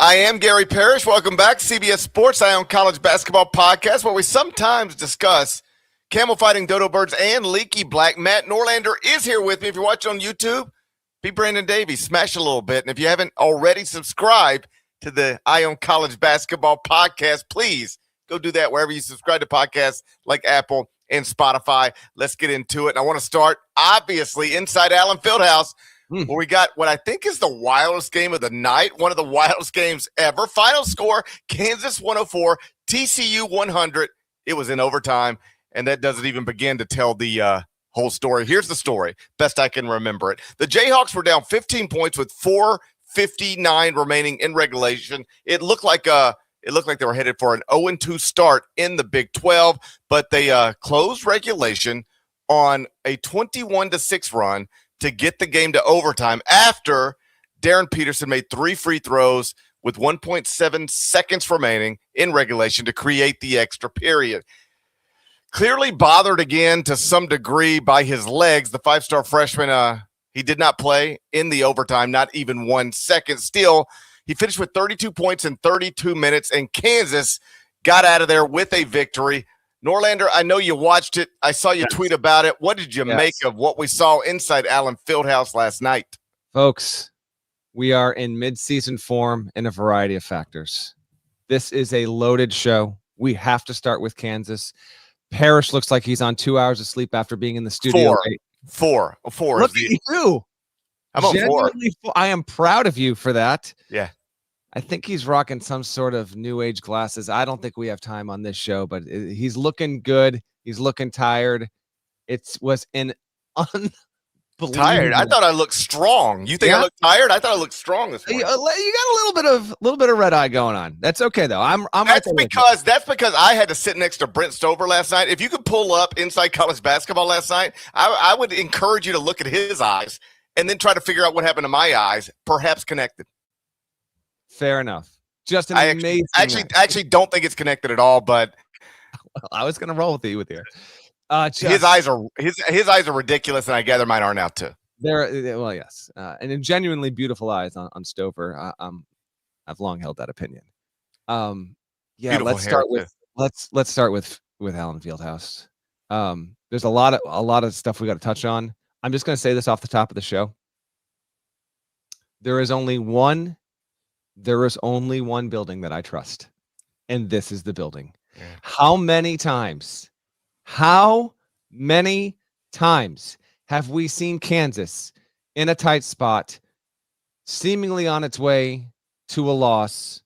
I am Gary Parrish. Welcome back. CBS Sports Eye on College Basketball Podcast, where we sometimes discuss camel fighting, dodo birds, and leaky black. Matt Norlander is here with me. If you're watching on YouTube, be Brandon Davies. Smash a little bit. And if you haven't already subscribed to the Eye on College Basketball Podcast, please go do that wherever you subscribe to podcasts like Apple and Spotify. Let's get into it. And I want to start, obviously, inside Allen Fieldhouse, where we got what I think is the wildest game of the night, one of the wildest games ever. Final score, Kansas 104, TCU 100. It was in overtime, and that doesn't even begin to tell the whole story. Here's the story, best I can remember it. The Jayhawks were down 15 points with 4:59 remaining in regulation. It looked like they were headed for an 0-2 start in the Big 12, but they closed regulation on a 21-6 run to get the game to overtime after Darryn Peterson made 3 free throws with 1.7 seconds remaining in regulation to create the extra period. Clearly bothered again to some degree by his legs, the 5-star freshman, he did not play in the overtime, not even 1 second. Still, he finished with 32 points in 32 minutes, and Kansas got out of there with a victory. Norlander, I know you watched it. I saw you tweet about it. What did you make of what we saw inside Allen Fieldhouse last night? Folks, we are in mid-season form in a variety of factors. This is a loaded show. We have to start with Kansas. Parrish looks like he's on 2 hours of sleep after being in the studio. Four. Look at you. I'm on 4. I am proud of you for that. Yeah. I think he's rocking some sort of new age glasses. I don't think we have time on this show, but he's looking good. He's looking tired. It was an unbelievable. Tired. I thought I looked strong. You think I look tired? I thought I looked strong this morning. You got a little bit of red eye going on. That's okay though. That's because I had to sit next to Brent Stover last night. If you could pull up Inside College Basketball last night, I would encourage you to look at his eyes and then try to figure out what happened to my eyes, perhaps connected. Fair enough. Just an amazing. Actually, don't think it's connected at all. But I was going to roll with you. His eyes are ridiculous, and I gather mine are now too. Well, yes, and genuinely beautiful eyes on Stover. I've long held that opinion. Let's start with Allen Fieldhouse. There's a lot of stuff we got to touch on. I'm just going to say this off the top of the show. There is only one building that I trust, and this is the building. Yeah. How many times have we seen Kansas in a tight spot, seemingly on its way to a loss,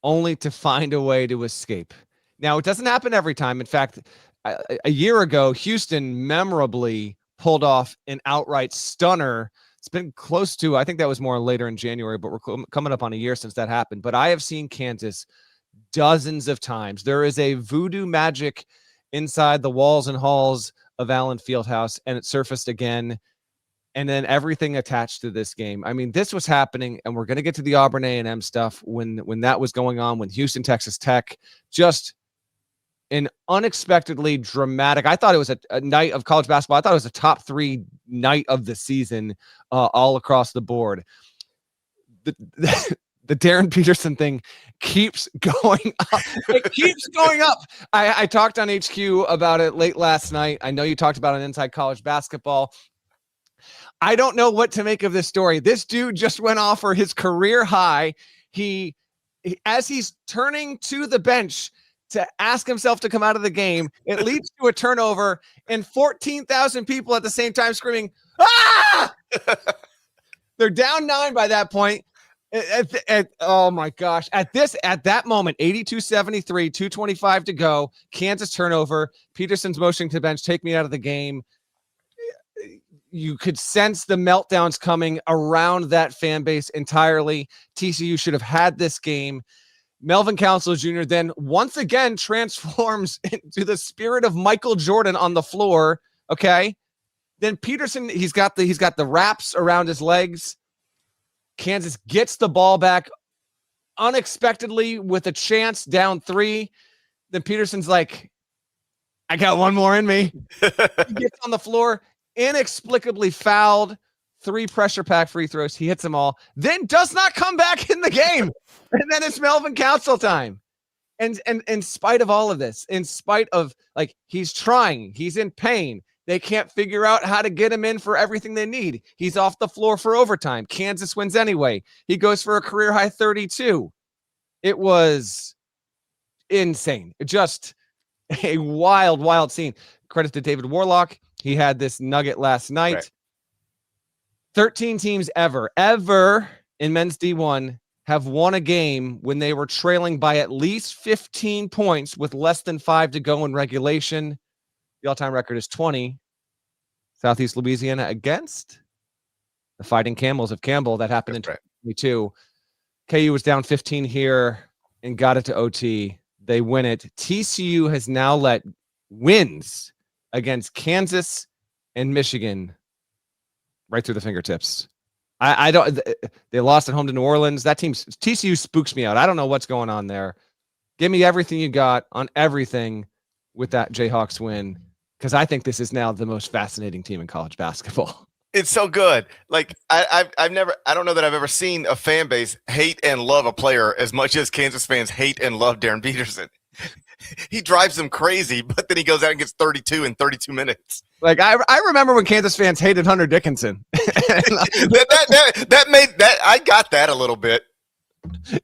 only to find a way to escape? Now, it doesn't happen every time. In fact, a year ago, Houston memorably pulled off an outright stunner. It's been close to, I think that was more later in January, but we're coming up on a year since that happened. But I have seen Kansas dozens of times. There is a voodoo magic inside the walls and halls of Allen Fieldhouse, and it surfaced again. And then everything attached to this game. I mean, this was happening, and we're going to get to the Auburn A&M stuff when that was going on, when Houston, Texas Tech, just an unexpectedly dramatic. I thought it was a night of college basketball. I thought it was a top 3 night of the season all across the board. The Darryn Peterson thing keeps going up. It keeps going up. I talked on HQ about it late last night. I know you talked about it Inside College Basketball. I don't know what to make of this story. This dude just went off for his career high. As he's turning to the bench to ask himself to come out of the game, it leads to a turnover and 14,000 people at the same time screaming, "Ah!" They're down 9 by that point. Oh my gosh. At that moment, 82-73, 2:25 to go, Kansas turnover, Peterson's motioning to the bench, take me out of the game. You could sense the meltdowns coming around that fan base entirely. TCU should have had this game. Melvin Counsell Jr. then once again transforms into the spirit of Michael Jordan on the floor. Okay. Then Peterson, he's got the wraps around his legs. Kansas gets the ball back unexpectedly with a chance, down 3. Then Peterson's like, I got one more in me. He gets on the floor, inexplicably fouled, 3 pressure pack free throws. He hits them all, then does not come back in the game. And then it's Melvin Council time. And in spite of all of this, in spite of like he's trying, he's in pain. They can't figure out how to get him in for everything they need. He's off the floor for overtime. Kansas wins anyway. He goes for a career high 32. It was insane. Just a wild, wild scene. Credit to David Warlock. He had this nugget last night. Right. 13 teams ever in men's D1 have won a game when they were trailing by at least 15 points with less than 5 to go in regulation. The all-time record is 20. Southeast Louisiana against the Fighting Camels of Campbell. That happened in 2022. KU was down 15 here and got it to OT. They win it. TCU has now let wins against Kansas and Michigan right through the fingertips. I don't. They lost at home to New Orleans. That team, TCU, spooks me out. I don't know what's going on there. Give me everything you got on everything with that Jayhawks win, because I think this is now the most fascinating team in college basketball. It's so good. Like I don't know that I've ever seen a fan base hate and love a player as much as Kansas fans hate and love Darryn Peterson. He drives them crazy, but then he goes out and gets 32 in 32 minutes. Like I remember when Kansas fans hated Hunter Dickinson. that made that I got that a little bit.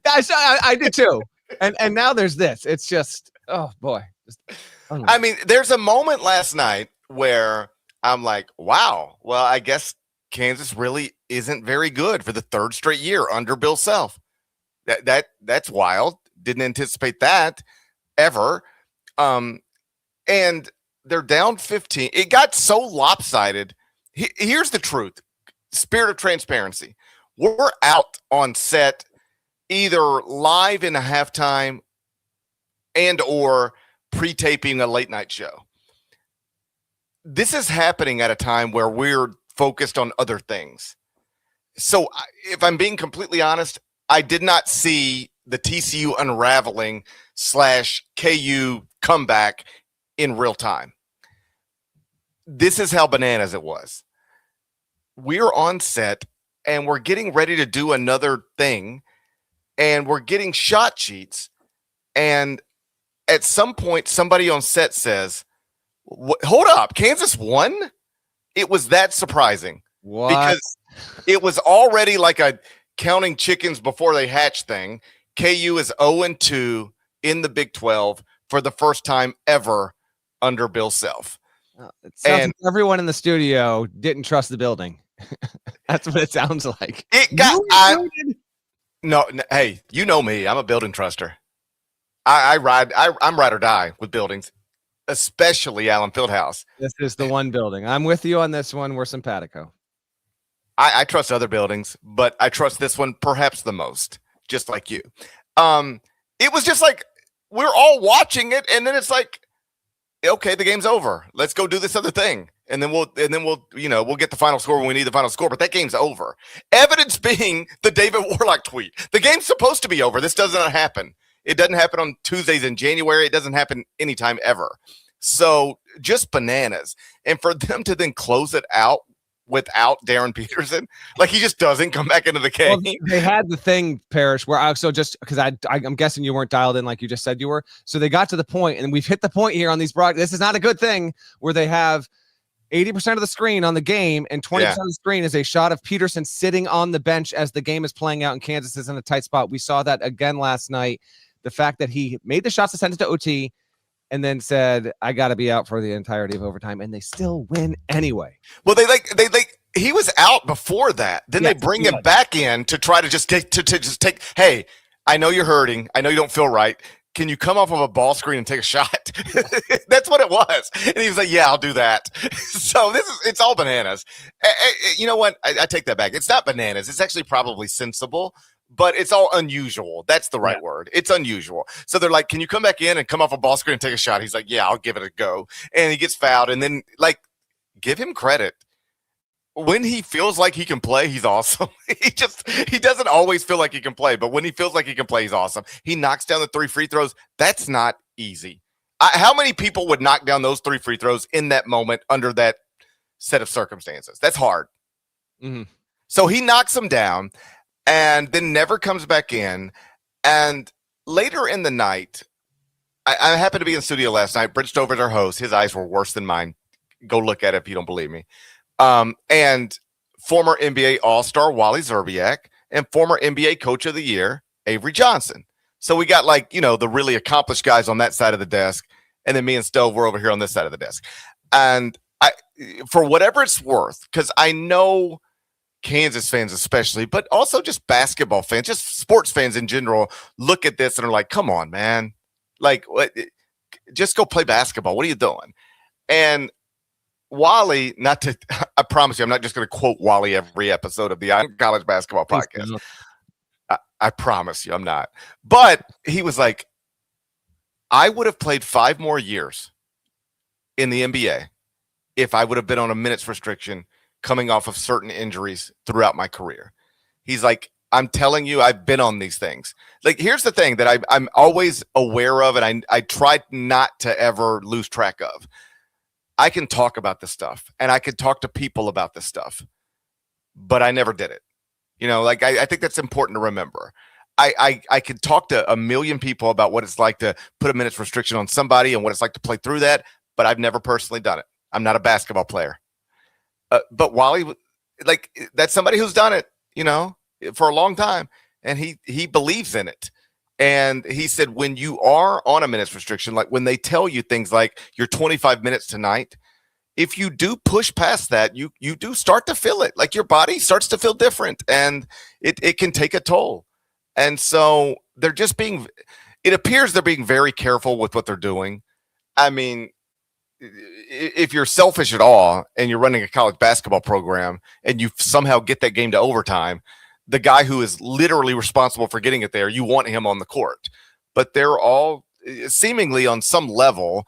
I did too. And now there's this. It's just, oh boy. I mean, there's a moment last night where I'm like, wow, well, I guess Kansas really isn't very good for the 3rd straight year under Bill Self. That's wild. Didn't anticipate that ever. And they're down 15. It got so lopsided. Here's the truth. Spirit of transparency. We're out on set either live in a halftime and or pre-taping a late night show. This is happening at a time where we're focused on other things. So if I'm being completely honest, I did not see the TCU unraveling / KU comeback in real time. This is how bananas it was. We're on set and we're getting ready to do another thing and we're getting shot sheets. And at some point, somebody on set says, hold up, Kansas won? It was that surprising. What? Because it was already like a counting chickens before they hatch thing. KU is 0-2 in the Big 12 for the first time ever under Bill Self. It sounds like everyone in the studio didn't trust the building. That's what it sounds like. It got no. Hey, you know me. I'm a building truster. I'm ride or die with buildings, especially Allen Fieldhouse. This is the one building. I'm with you on this one. We're simpatico. I trust other buildings, but I trust this one perhaps the most, just like you. It was just like we're all watching it, and then it's like, okay, the game's over. Let's go do this other thing. And then we'll get the final score when we need the final score, but that game's over. Evidence being the David Warlock tweet. The game's supposed to be over. This doesn't happen. It doesn't happen on Tuesdays in January. It doesn't happen anytime ever. So just bananas. And for them to then close it out without Darryn Peterson, like he just doesn't come back into the game. Well, they had the thing, Parrish, where just because I'm guessing you weren't dialed in like you just said you were. So they got to the point, and we've hit the point here on these broadcasts. This is not a good thing where they have 80% of the screen on the game and 20% of the screen is a shot of Peterson sitting on the bench as the game is playing out and Kansas is in a tight spot. We saw that again last night. The fact that he made the shots to send it to OT and then said, I got to be out for the entirety of overtime, and they still win anyway. Well, he was out before that. Then they bring him back in to try to just take, hey, I know you're hurting. I know you don't feel right. Can you come off of a ball screen and take a shot? That's what it was. And he was like, yeah, I'll do that. So it's all bananas. You know what? I take that back. It's not bananas. It's actually probably sensible, but it's all unusual. That's the right word. It's unusual. So they're like, can you come back in and come off a ball screen and take a shot? He's like, yeah, I'll give it a go. And he gets fouled. And then, like, give him credit. When he feels like he can play, he's awesome. He doesn't always feel like he can play, but when he feels like he can play, he's awesome. He knocks down the 3 free throws. That's not easy. How many people would knock down those 3 free throws in that moment under that set of circumstances? That's hard. Mm-hmm. So he knocks him down and then never comes back in. And later in the night, I happened to be in the studio last night. Brent Stover's our host. His eyes were worse than mine. Go look at it if you don't believe me. And former NBA All-Star Wally Zerbiak and former NBA Coach of the Year Avery Johnson. So we got the really accomplished guys on that side of the desk, and then me and Stove were over here on this side of the desk. And for whatever it's worth, because I know Kansas fans especially, but also just basketball fans, just sports fans in general, look at this and are like, come on, man. Like, what? Just go play basketball. What are you doing? And Wally, I promise you, I'm not just going to quote Wally every episode of the College Basketball Podcast. I promise you, I'm not. But he was like, I would have played 5 more years in the NBA if I would have been on a minutes restriction coming off of certain injuries throughout my career. He's like, I'm telling you, I've been on these things. Like, here's the thing that I'm always aware of, and I try not to ever lose track of. I can talk about this stuff, and I can talk to people about this stuff, but I never did it. I think that's important to remember. I could talk to a million people about what it's like to put a minutes restriction on somebody and what it's like to play through that, but I've never personally done it. I'm not a basketball player. But Wally, that's somebody who's done it, for a long time, and he believes in it. And he said, when you are on a minutes restriction, like when they tell you things like you're 25 minutes tonight, if you do push past that, you do start to feel it. Like your body starts to feel different, and it can take a toll. And so it appears they're being very careful with what they're doing. I mean, if you're selfish at all and you're running a college basketball program and you somehow get that game to overtime, the guy who is literally responsible for getting it there, you want him on the court. But they're all seemingly on some level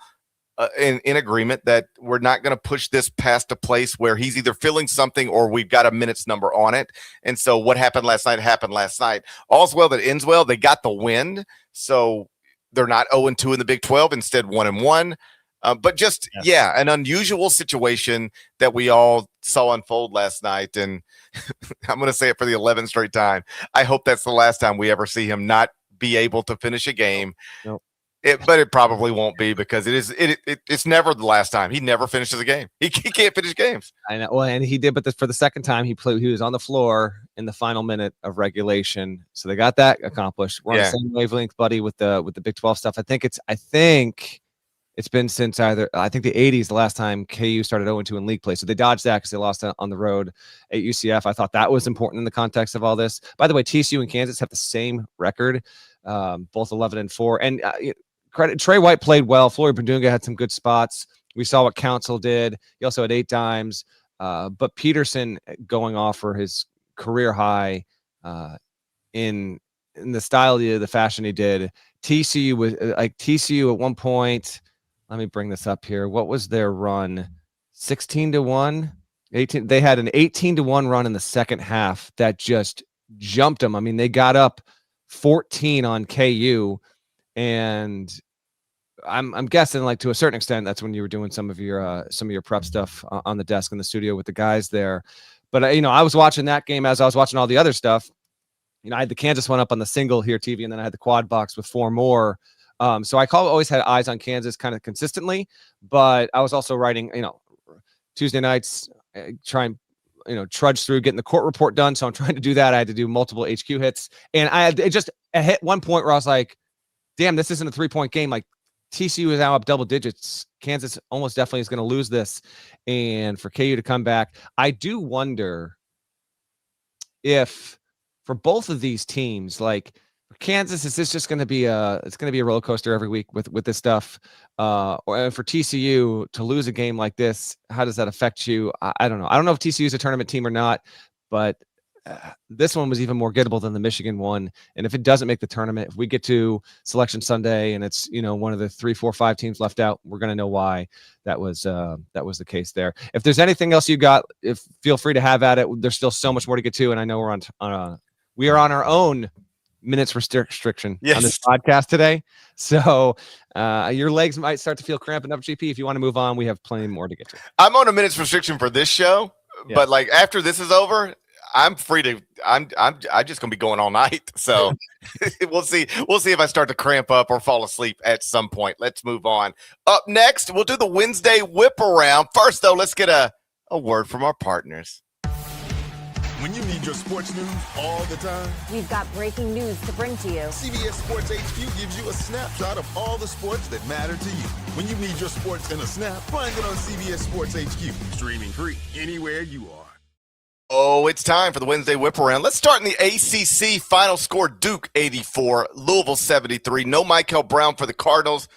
in agreement that we're not going to push this past a place where he's either feeling something or we've got a minutes number on it. And so what happened last night. All's well that ends well. They got the win, so they're not 0-2 in the Big 12, instead 1-1. But just, an unusual situation that we all saw unfold last night. And I'm going to say it for the 11th straight time. I hope that's the last time we ever see him not be able to finish a game. Nope. But it probably won't be, because it's never the last time. He never finishes a game. He can't finish games. I know. Well, and he did, but for the second time he was on the floor in the final minute of regulation. So they got that accomplished. We're on the same wavelength, buddy, with the Big 12 stuff. I think it's been since I think the 80s, the last time KU started 0-2 in league play. So they dodged that because they lost on the road at UCF. I thought that was important in the context of all this. By the way, TCU and Kansas have the same record, both 11-4. And credit, Trey White played well. Flory Berdunga had some good spots. We saw what Council did. He also had 8 dimes. But Peterson going off for his career high in the style, the fashion he did. TCU at one point. Let me bring this up here. What was their run? 16-1, 18. They had an 18-1 run in the second half that just jumped them. I mean, they got up 14 on KU, and I'm guessing, like, to a certain extent, that's when you were doing some of your prep stuff on the desk in the studio with the guys there. But I was watching that game as I was watching all the other stuff. I had the Kansas one up on the single here TV, and then I had the quad box with 4 more. So I always had eyes on Kansas kind of consistently, but I was also writing, Tuesday nights, trying, trudge through getting the court report done. So I'm trying to do that. I had to do multiple HQ hits, and I hit one point where I was like, damn, this isn't a 3-point game. Like, TCU is now up double digits. Kansas almost definitely is going to lose this. And for KU to come back, I do wonder if for both of these teams, like, Kansas, is this just going to be a roller coaster every week with this stuff? Or for TCU to lose a game like this, how does that affect you? I don't know. I don't know if TCU is a tournament team or not, but this one was even more gettable than the Michigan one. And if it doesn't make the tournament, if we get to Selection Sunday and it's one of the 3, 4, 5 teams left out, we're going to know why that was the case there. If there's anything else you got, feel free to have at it. There's still so much more to get to, and I know we are on our own minutes restriction on this podcast today. So your legs might start to feel cramping up, GP. If you want to move on, we have plenty more to get to. I'm on a minutes restriction for this show, But like after this is over, I'm free to. I'm just gonna be going all night. So we'll see. We'll see if I start to cramp up or fall asleep at some point. Let's move on. Up next, we'll do the Wednesday Whiparound. First, though, let's get a word from our partners. When you need your sports news all the time, we've got breaking news to bring to you. CBS Sports HQ gives you a snapshot of all the sports that matter to you. When you need your sports in a snap, find it on CBS Sports HQ, streaming free anywhere you are. Oh, it's time for the Wednesday Whiparound. Let's start in the ACC. Final score, Duke 84, Louisville 73. No Michael Brown for the Cardinals.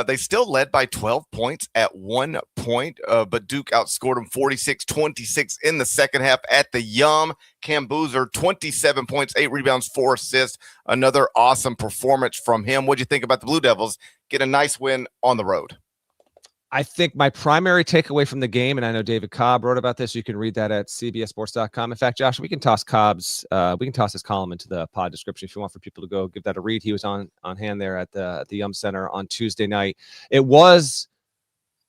They still led by 12 points at 1 point, but Duke outscored them 46-26 in the second half at the Yum. Cam Boozer, 27 points, 8 rebounds, 4 assists. Another awesome performance from him. What'd you think about the Blue Devils? Get a nice win on the road. I think my primary takeaway from the game, and I know David Cobb wrote about this. You can read that at cbssports.com. In fact, Josh, we can toss his column into the pod description if you want for people to go give that a read. He was on hand there at the Yum Center on Tuesday night. It was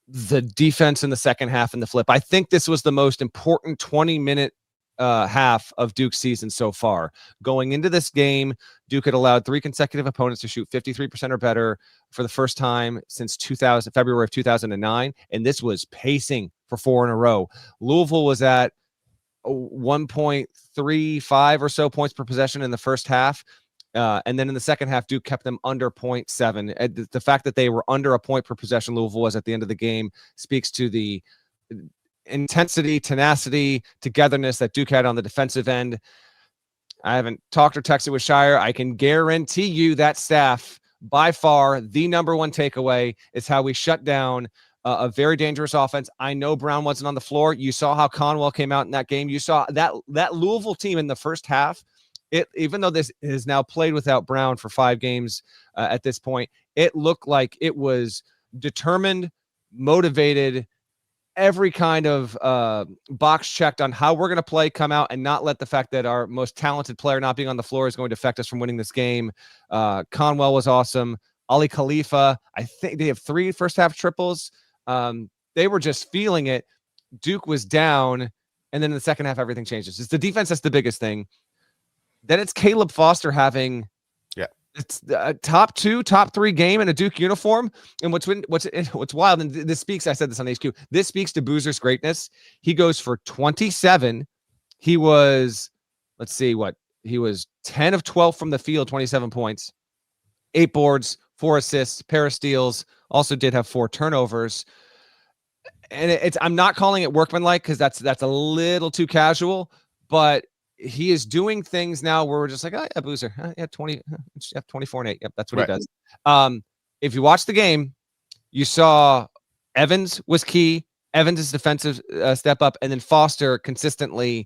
the defense in the second half and the flip. I think this was the most important 20-minute half of Duke's season so far. Going into this game, Duke had allowed 3 consecutive opponents to shoot 53% or better for the first time since February of 2009, and this was pacing for 4 in a row. Louisville was at 1.35 or so points per possession in the first half, and then in the second half, Duke kept them under 0.7. The fact that they were under a point per possession, Louisville was at the end of the game, speaks to the intensity, tenacity, togetherness that Duke had on the defensive end. I haven't talked or texted with Shire. I can guarantee you that staff, by far, the number one takeaway is how we shut down a very dangerous offense. I know Brown wasn't on the floor. You saw how Conwell came out in that game. You saw that Louisville team in the first half. Even though this is now played without Brown for 5 games at this point, it looked like it was determined, motivated, every kind of box checked on how we're going to play, come out, and not let the fact that our most talented player not being on the floor is going to affect us from winning this game. Conwell was awesome. Ali Khalifa, I think they have 3 first half triples. They were just feeling it. Duke was down, and then in the second half, everything changes. It's the defense that's the biggest thing. Then it's Caleb Foster having it's a top 2, top 3 game in a Duke uniform. And what's wild, and this speaks, I said this on HQ, this speaks to Boozer's greatness. He goes for 27. He was, he was 10 of 12 from the field, 27 points, 8 boards, 4 assists, pair of steals, also did have 4 turnovers. And I'm not calling it workmanlike because that's a little too casual, but he is doing things now where we're just like, oh yeah, Boozer, 24 and 8. Yep, that's what he does. If you watch the game, you saw Evans was key. Evans' defensive step up, and then Foster consistently.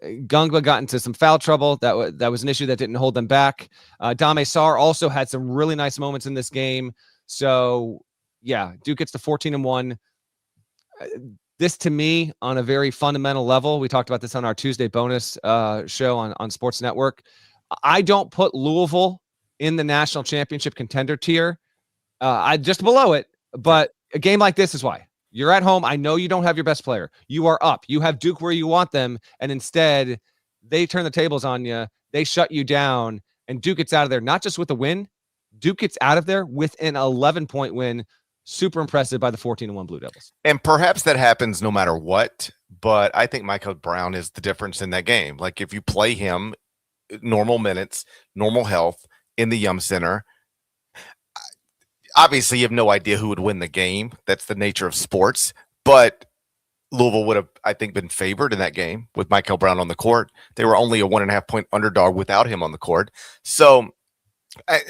Gungba got into some foul trouble. That was an issue that didn't hold them back. Dame Sarr also had some really nice moments in this game. So yeah, Duke gets to 14-1. This, to me, on a very fundamental level, we talked about this on our Tuesday bonus show on Sports Network. I don't put Louisville in the national championship contender tier. I just below it, but a game like this is why. You're at home. I know you don't have your best player. You are up. You have Duke where you want them, and instead, they turn the tables on you. They shut you down, and Duke gets out of there, not just with a win. Duke gets out of there with an 11-point win. Super impressive by the 14-1 Blue Devils. And perhaps that happens no matter what, but I think Michael Brown is the difference in that game. Like if you play him normal minutes, normal health in the Yum Center, obviously you have no idea who would win the game. That's the nature of sports. But Louisville would have, I think, been favored in that game with Michael Brown on the court. They were only a 1.5-point underdog without him on the court. So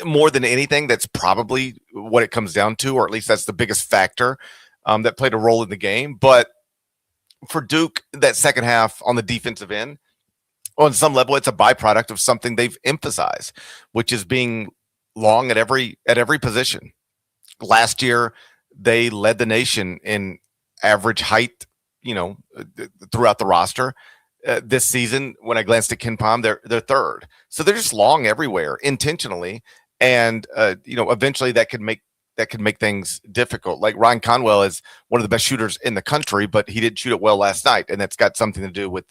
more than anything, that's probably what it comes down to, or at least that's the biggest factor that played a role in the game. But for Duke, that second half on the defensive end, on some level, it's a byproduct of something they've emphasized, which is being long at every position. Last year, they led the nation in average height, throughout the roster. This season, when I glanced at KenPom, they're third. So they're just long everywhere intentionally. And, eventually that that can make things difficult. Like Ryan Conwell is one of the best shooters in the country, but he didn't shoot it well last night, and that's got something to do with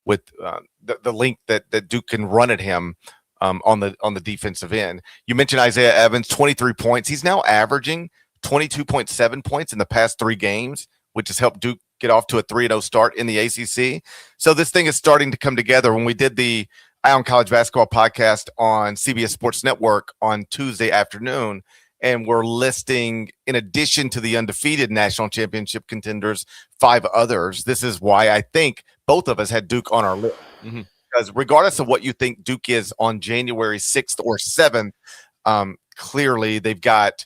the link that Duke can run at him on the defensive end. You mentioned Isaiah Evans, 23 points. He's now averaging 22.7 points in the past 3 games, which has helped Duke get off to a 3-0 start in the ACC. So this thing is starting to come together. When we did the Eye on College Basketball podcast on CBS Sports Network on Tuesday afternoon, and we're listing, in addition to the undefeated national championship contenders, 5 others. This is why I think both of us had Duke on our list. Mm-hmm. Because regardless of what you think Duke is on January 6th or 7th, clearly they've got,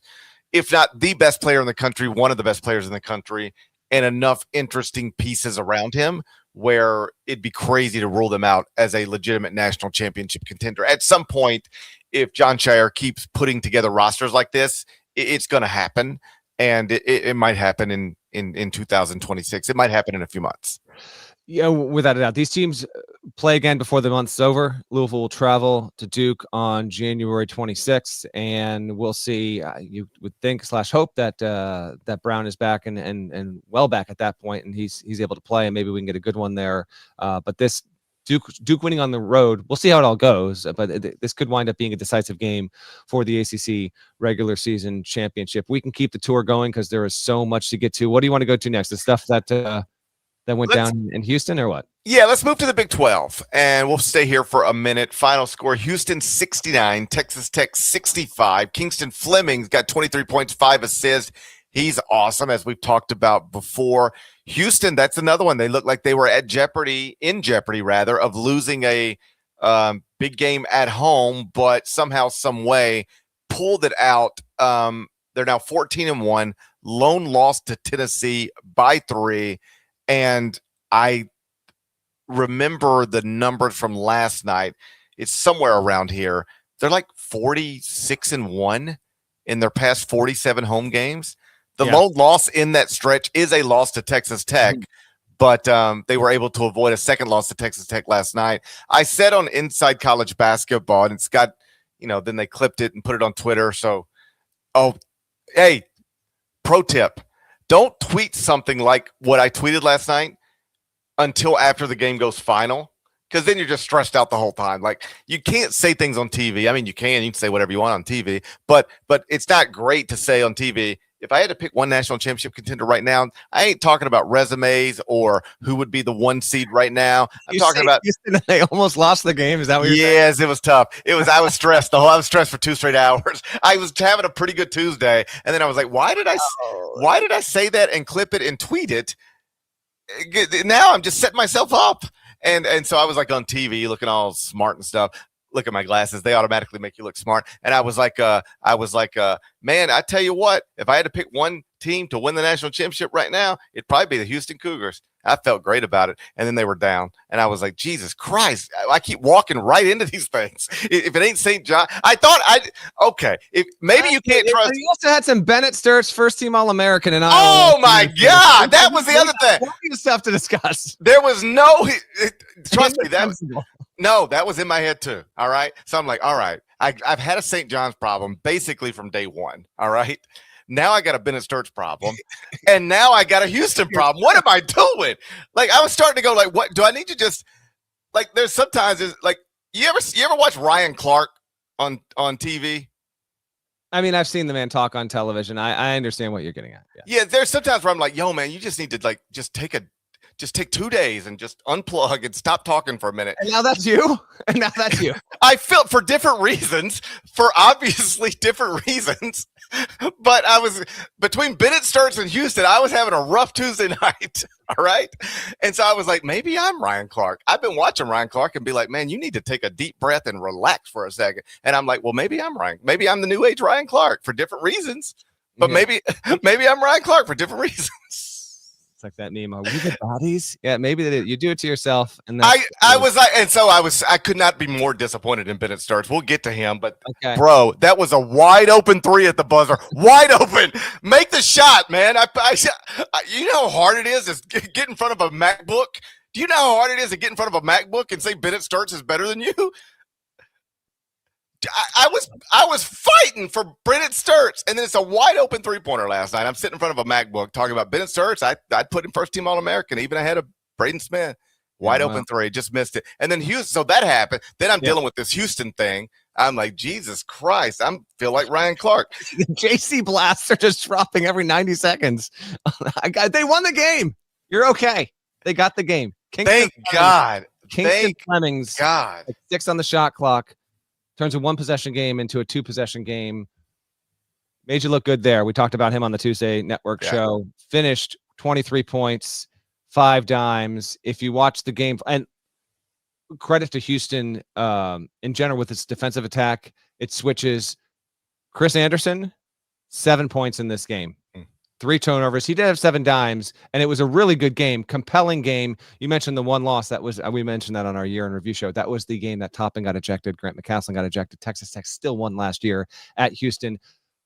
if not the best player in the country, one of the best players in the country, and enough interesting pieces around him where it'd be crazy to rule them out as a legitimate national championship contender. At some point, if John Shire keeps putting together rosters like this, it's going to happen, and it might happen in 2026. It might happen in a few months. Yeah, without a doubt. These teams play again before the month's over. Louisville will travel to Duke on January 26th, and we'll see. You would think / hope that that Brown is back and well back at that point, and he's able to play, and maybe we can get a good one there. But this Duke winning on the road, we'll see how it all goes. But this could wind up being a decisive game for the ACC regular season championship. We can keep the tour going because there is so much to get to. What do you want to go to next? The stuff that went down in Houston, or what? Yeah, let's move to the Big 12, and we'll stay here for a minute. Final score, Houston 69, Texas Tech 65. Kingston Flemings got 23 points, 5 assists. He's awesome, as we've talked about before. Houston, that's another one. They look like they were in jeopardy, of losing a big game at home, but somehow, some way, pulled it out. They're now 14-1, lone loss to Tennessee by 3. And I remember the numbers from last night. It's somewhere around here. They're like 46-1 in their past 47 home games. The lone loss in that stretch is a loss to Texas Tech, but they were able to avoid a second loss to Texas Tech last night. I said on Inside College Basketball, and it's got, then they clipped it and put it on Twitter. So, hey, pro tip. Don't tweet something like what I tweeted last night until after the game goes final, because then you're just stressed out the whole time. Like, you can't say things on TV. I mean, you can say whatever you want on TV, but it's not great to say on TV. If I had to pick one national championship contender right now, I ain't talking about resumes or who would be the 1 seed right now. I'm talking about Houston. They almost lost the game. Is that what you're saying? Yes, it was tough. I was stressed. I was stressed for 2 straight hours. I was having a pretty good Tuesday, and then I was like, why did I say that and clip it and tweet it? Now I'm just setting myself up. And so I was like on TV looking all smart and stuff. Look at my glasses. They automatically make you look smart. And I was like, man, I tell you what, if I had to pick one team to win the national championship right now, it'd probably be the Houston Cougars. I felt great about it. And then they were down. And I was like, Jesus Christ, I keep walking right into these things. If it ain't St. John, I thought maybe you can't trust. You also had some Bennett Stirtz, first team All-American. And oh my God, that was the other thing. Plenty of stuff to discuss. There was no, trust me, that was in my head too. All right. So I'm like, all right, I've had a St. John's problem basically from day one. All right. Now I got a Bennett Stirtz problem, and now I got a Houston problem. What am I doing? Like, I was starting to go, like, what do I need to just, like, there's sometimes it's like, you ever watch Ryan Clark on TV? I mean, I've seen the man talk on television. I understand what you're getting at. Yeah, there's sometimes where I'm like, yo, man, you just need to like just take 2 days and just unplug and stop talking for a minute. And now that's you. I felt for different reasons, for obviously different reasons. But I was between Bennett Stirtz and Houston. I was having a rough Tuesday night. All right. And so I was like, maybe I'm Ryan Clark. I've been watching Ryan Clark and be like, man, you need to take a deep breath and relax for a second. And I'm like, well, maybe I'm Ryan. Maybe I'm the new age Ryan Clark for different reasons. But maybe I'm Ryan Clark for different reasons. It's like that meme. Are we the bodies? Yeah, maybe you do it to yourself. And I was like, and so I could not be more disappointed in Bennett Stirtz. We'll get to him, but bro, that was a wide open 3 at the buzzer. Wide open. Make the shot, man. You know how hard it is to get in front of a MacBook? Do you know how hard it is to get in front of a MacBook and say Bennett Stirtz is better than you? I was fighting for Bennett Stirtz, and then it's a wide open 3-pointer last night. I'm sitting in front of a MacBook talking about Bennett Stirtz. I'd put him first team All-American, even ahead of Braden Smith. Wide open three, just missed it. And then Houston, so that happened. Then I'm dealing with this Houston thing. I'm like, Jesus Christ, I feel like Ryan Clark. JC blasts are just dropping every 90 seconds. They won the game. You're okay. They got the game. Thank God. Kingston Flemings, God. 6 on the shot clock, turns a 1-possession game into a 2-possession game. Made you look good there. We talked about him on the Tuesday Network show. Finished 23 points, 5 dimes. If you watch the game, and credit to Houston in general with its defensive attack, it switches. Chris Anderson, 7 points in this game. 3 turnovers. He did have 7 dimes, and it was a really good game, compelling game. You mentioned the one loss. That was we mentioned that on our year in review show. That was the game that Toppin got ejected. Grant McCaslin got ejected. Texas Tech still won last year at Houston.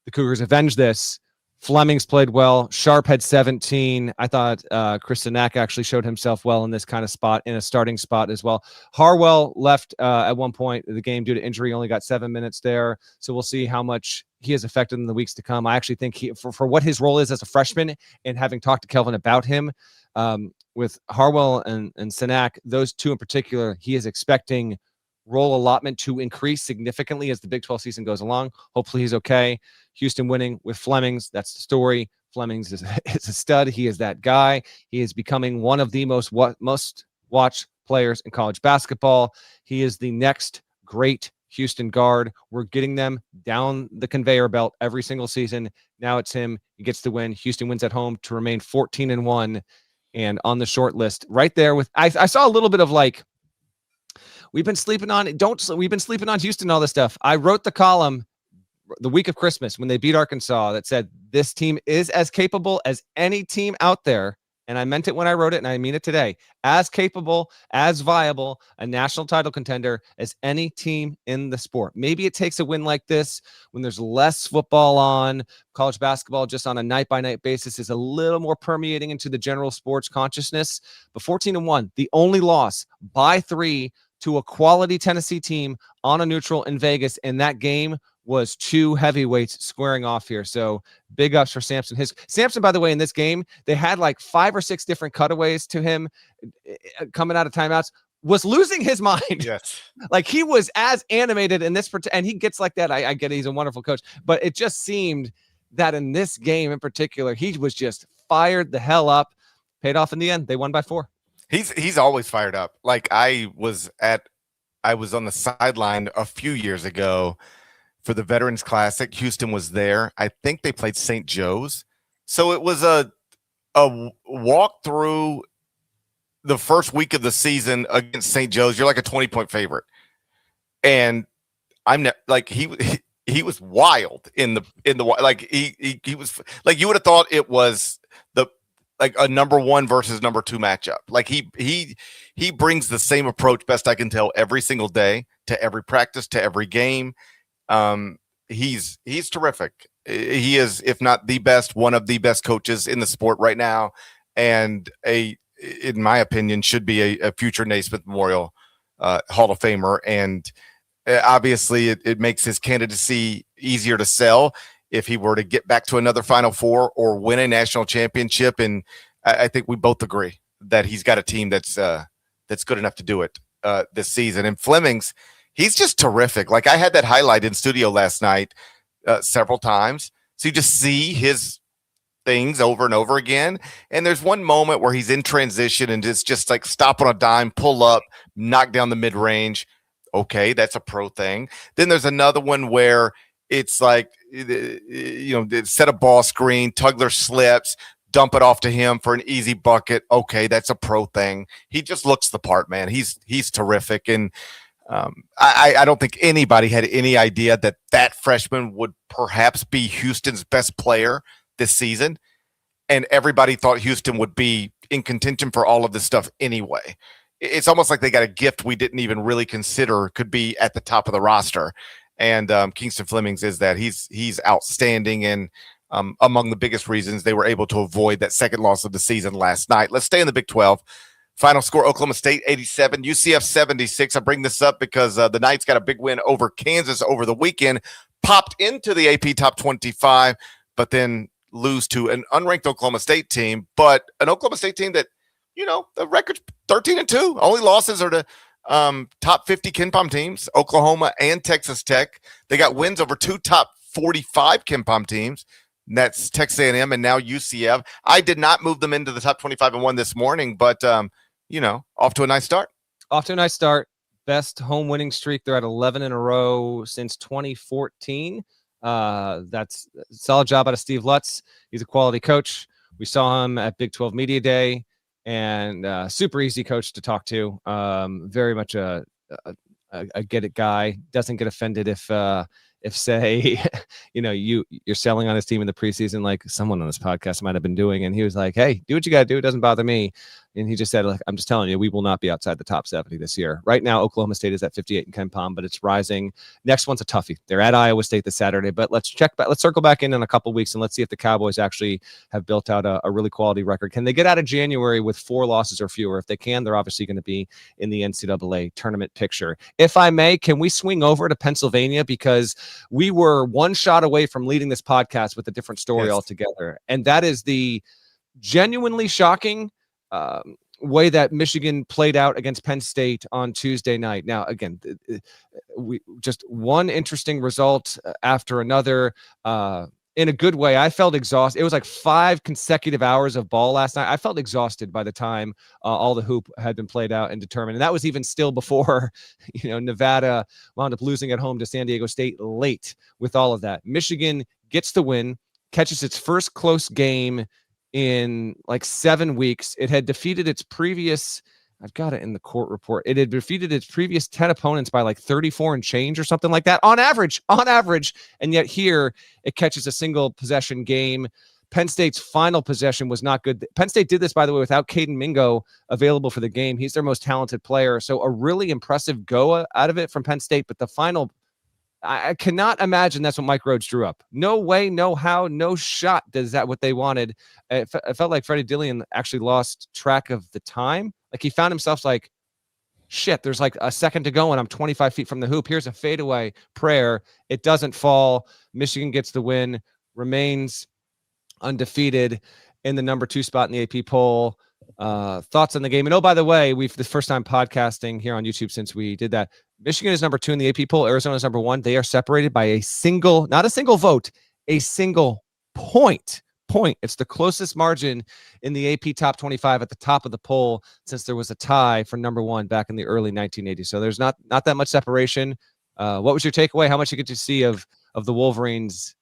The Cougars avenged this. Flemings played well. Sharp had 17. I thought Chris Sinak actually showed himself well in this kind of spot, in a starting spot as well. Harwell left at one point of the game due to injury, only got 7 minutes there. So we'll see how much he is affected in the weeks to come. I actually think he, for what his role is as a freshman, and having talked to Kelvin about him, with Harwell and Sinak, those two in particular, he is expecting role allotment to increase significantly as the Big 12 season goes along. Hopefully he's okay. Houston winning with Flemings. That's the story. Flemings is a stud. He is that guy. He is becoming one of the most watched players in college basketball. He is the next great Houston guard. We're getting them down the conveyor belt every single season. Now it's him. He gets the win. Houston wins at home to remain 14-1 and on the short list right there with, I saw a little bit of like, we've been sleeping on Houston, all this stuff. I wrote the column the week of Christmas when they beat Arkansas that said this team is as capable as any team out there. And I meant it when I wrote it, and I mean it today. As capable, as viable, a national title contender as any team in the sport. Maybe it takes a win like this when there's less football on. College basketball just on a night-by-night basis is a little more permeating into the general sports consciousness. But 14-1, the only loss by 3 to a quality Tennessee team on a neutral in Vegas, and that game was 2 heavyweights squaring off here. So big ups for Sampson. Sampson, by the way, in this game, they had like 5 or 6 different cutaways to him coming out of timeouts, was losing his mind. Yes. Like he was as animated in this, and he gets like that. I get it. He's a wonderful coach, but it just seemed that in this game in particular, he was just fired the hell up. Paid off in the end. They won by 4. He's always fired up. Like I was on the sideline a few years ago for the Veterans Classic. Houston was there. I think they played St. Joe's. So it was a walk through the first week of the season against St. Joe's. You're like a 20-point favorite. And I'm not like he was wild in the like he was like, you would have thought it was like a number 1 versus number 2 matchup. Like he brings the same approach, best I can tell, every single day to every practice, to every game. He's terrific. He is, if not the best, one of the best coaches in the sport right now. And in my opinion, should be a future Naismith Memorial Hall of Famer. And obviously it makes his candidacy easier to sell if he were to get back to another Final Four or win a national championship. And I think we both agree that he's got a team that's good enough to do it this season. And Flemings, he's just terrific. Like I had that highlight in studio last night several times. So you just see his things over and over again. And there's one moment where he's in transition and it's just like stop on a dime, pull up, knock down the mid-range. Okay, that's a pro thing. Then there's another one where it's like, set a ball screen, Tugler slips, dump it off to him for an easy bucket. Okay, that's a pro thing. He just looks the part, man. He's terrific. And I don't think anybody had any idea that freshman would perhaps be Houston's best player this season. And everybody thought Houston would be in contention for all of this stuff anyway. It's almost like they got a gift we didn't even really consider could be at the top of the roster. And Kingston Flemings is that. He's outstanding and among the biggest reasons they were able to avoid that second loss of the season last night. Let's stay in the Big 12 Final score, Oklahoma State 87, UCF 76. I bring this up because the Knights got a big win over Kansas over the weekend, popped into the AP top 25, but then lose to an unranked Oklahoma State team, but an Oklahoma State team that, the record's 13-2. Only losses are to top 50 KenPom teams, Oklahoma and Texas Tech. They got wins over two top 45 KenPom teams. And that's Texas A&M and now UCF. I did not move them into the top 25 and 1 this morning, but, off to a nice start. Off to a nice start. Best home winning streak. They're at 11 in a row since 2014. That's a solid job out of Steve Lutz. He's a quality coach. We saw him at Big 12 Media Day, and super easy coach to talk to. Very much a get it guy. Doesn't get offended if say, you're selling on his team in the preseason, like someone on this podcast might have been doing. And he was like, hey, do what you got to do. It doesn't bother me. And he just said, like, I'm just telling you, we will not be outside the top 70 this year. Right now, Oklahoma State is at 58 in KenPom, but it's rising. Next one's a toughie. They're at Iowa State this Saturday, but let's circle back in a couple weeks and let's see if the Cowboys actually have built out a really quality record. Can they get out of January with 4 losses or fewer? If they can, they're obviously going to be in the NCAA tournament picture. If I may, can we swing over to Pennsylvania? Because we were one shot away from leading this podcast with a different story altogether. And that is the genuinely shocking way that Michigan played out against Penn State on Tuesday night. Now, again, we just one interesting result after another. In a good way. I felt exhausted. It was like 5 consecutive hours of ball last night. I felt exhausted by the time all the hoop had been played out and determined. And that was even still before, Nevada wound up losing at home to San Diego State late with all of that. Michigan gets the win, catches its first close game in like 7 weeks. It had defeated its previous, I've got it in the court report, it had defeated its previous 10 opponents by like 34 and change or something like that on average. And yet here it catches a single possession game. Penn State's final possession was not good. Penn State did this, by the way, without Caden Mingo available for the game. He's their most talented player. So a really impressive go out of it from Penn State. But the final, I cannot imagine that's what Mike Rhodes drew up. No way, no how, no shot does that what they wanted. It felt like Freddie Dillon actually lost track of the time. Like he found himself like, shit, there's like a second to go and I'm 25 feet from the hoop. Here's a fadeaway prayer. It doesn't fall. Michigan gets the win, remains undefeated in the number 2 spot in the AP poll. Thoughts on the game? And oh, by the way, we've the first time podcasting here on YouTube since we did that. Michigan is number 2 in the AP poll. Arizona is number 1. They are separated by not a single vote, a single point. It's the closest margin in the AP top 25 at the top of the poll since there was a tie for number 1 back in the early 1980s. So there's not that much separation. What was your takeaway? How much you get to see of the Wolverines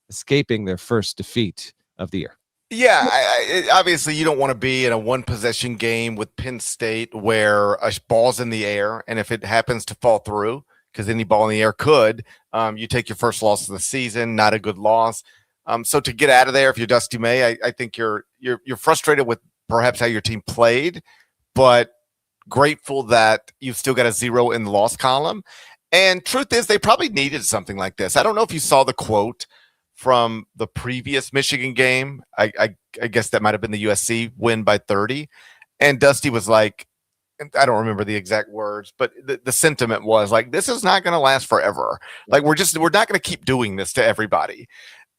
escaping their first defeat of the year? Yeah, obviously you don't want to be in a 1-possession game with Penn State where a ball's in the air, and if it happens to fall through, because any ball in the air could, you take your first loss of the season. Not a good loss. So to get out of there, if you're Dusty May, I think you're frustrated with perhaps how your team played, but grateful that you've still got a 0 in the loss column. And truth is, they probably needed something like this. I don't know if you saw the quote from the previous Michigan game. I guess that might have been the USC win by 30. And Dusty was like, I don't remember the exact words, but the sentiment was like, this is not going to last forever. Like, we're not going to keep doing this to everybody.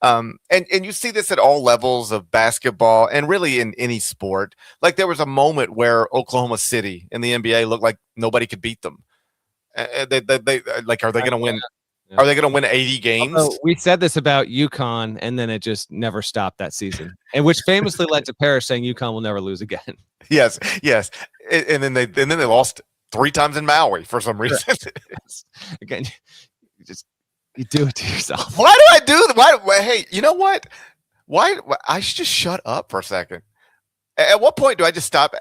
And you see this at all levels of basketball and really in any sport. Like there was a moment where Oklahoma City in the NBA looked like nobody could beat them. They like, are they going to win? Yeah. Are they going to win 80 games? Although we said this about UConn, and then it just never stopped that season, and which famously led to Parrish saying UConn will never lose again. Yes. And then they lost 3 times in Maui for some reason. Again, you do it to yourself. Why do I do that? Why? Hey, you know what? Why I should just shut up for a second. At what point do I just stop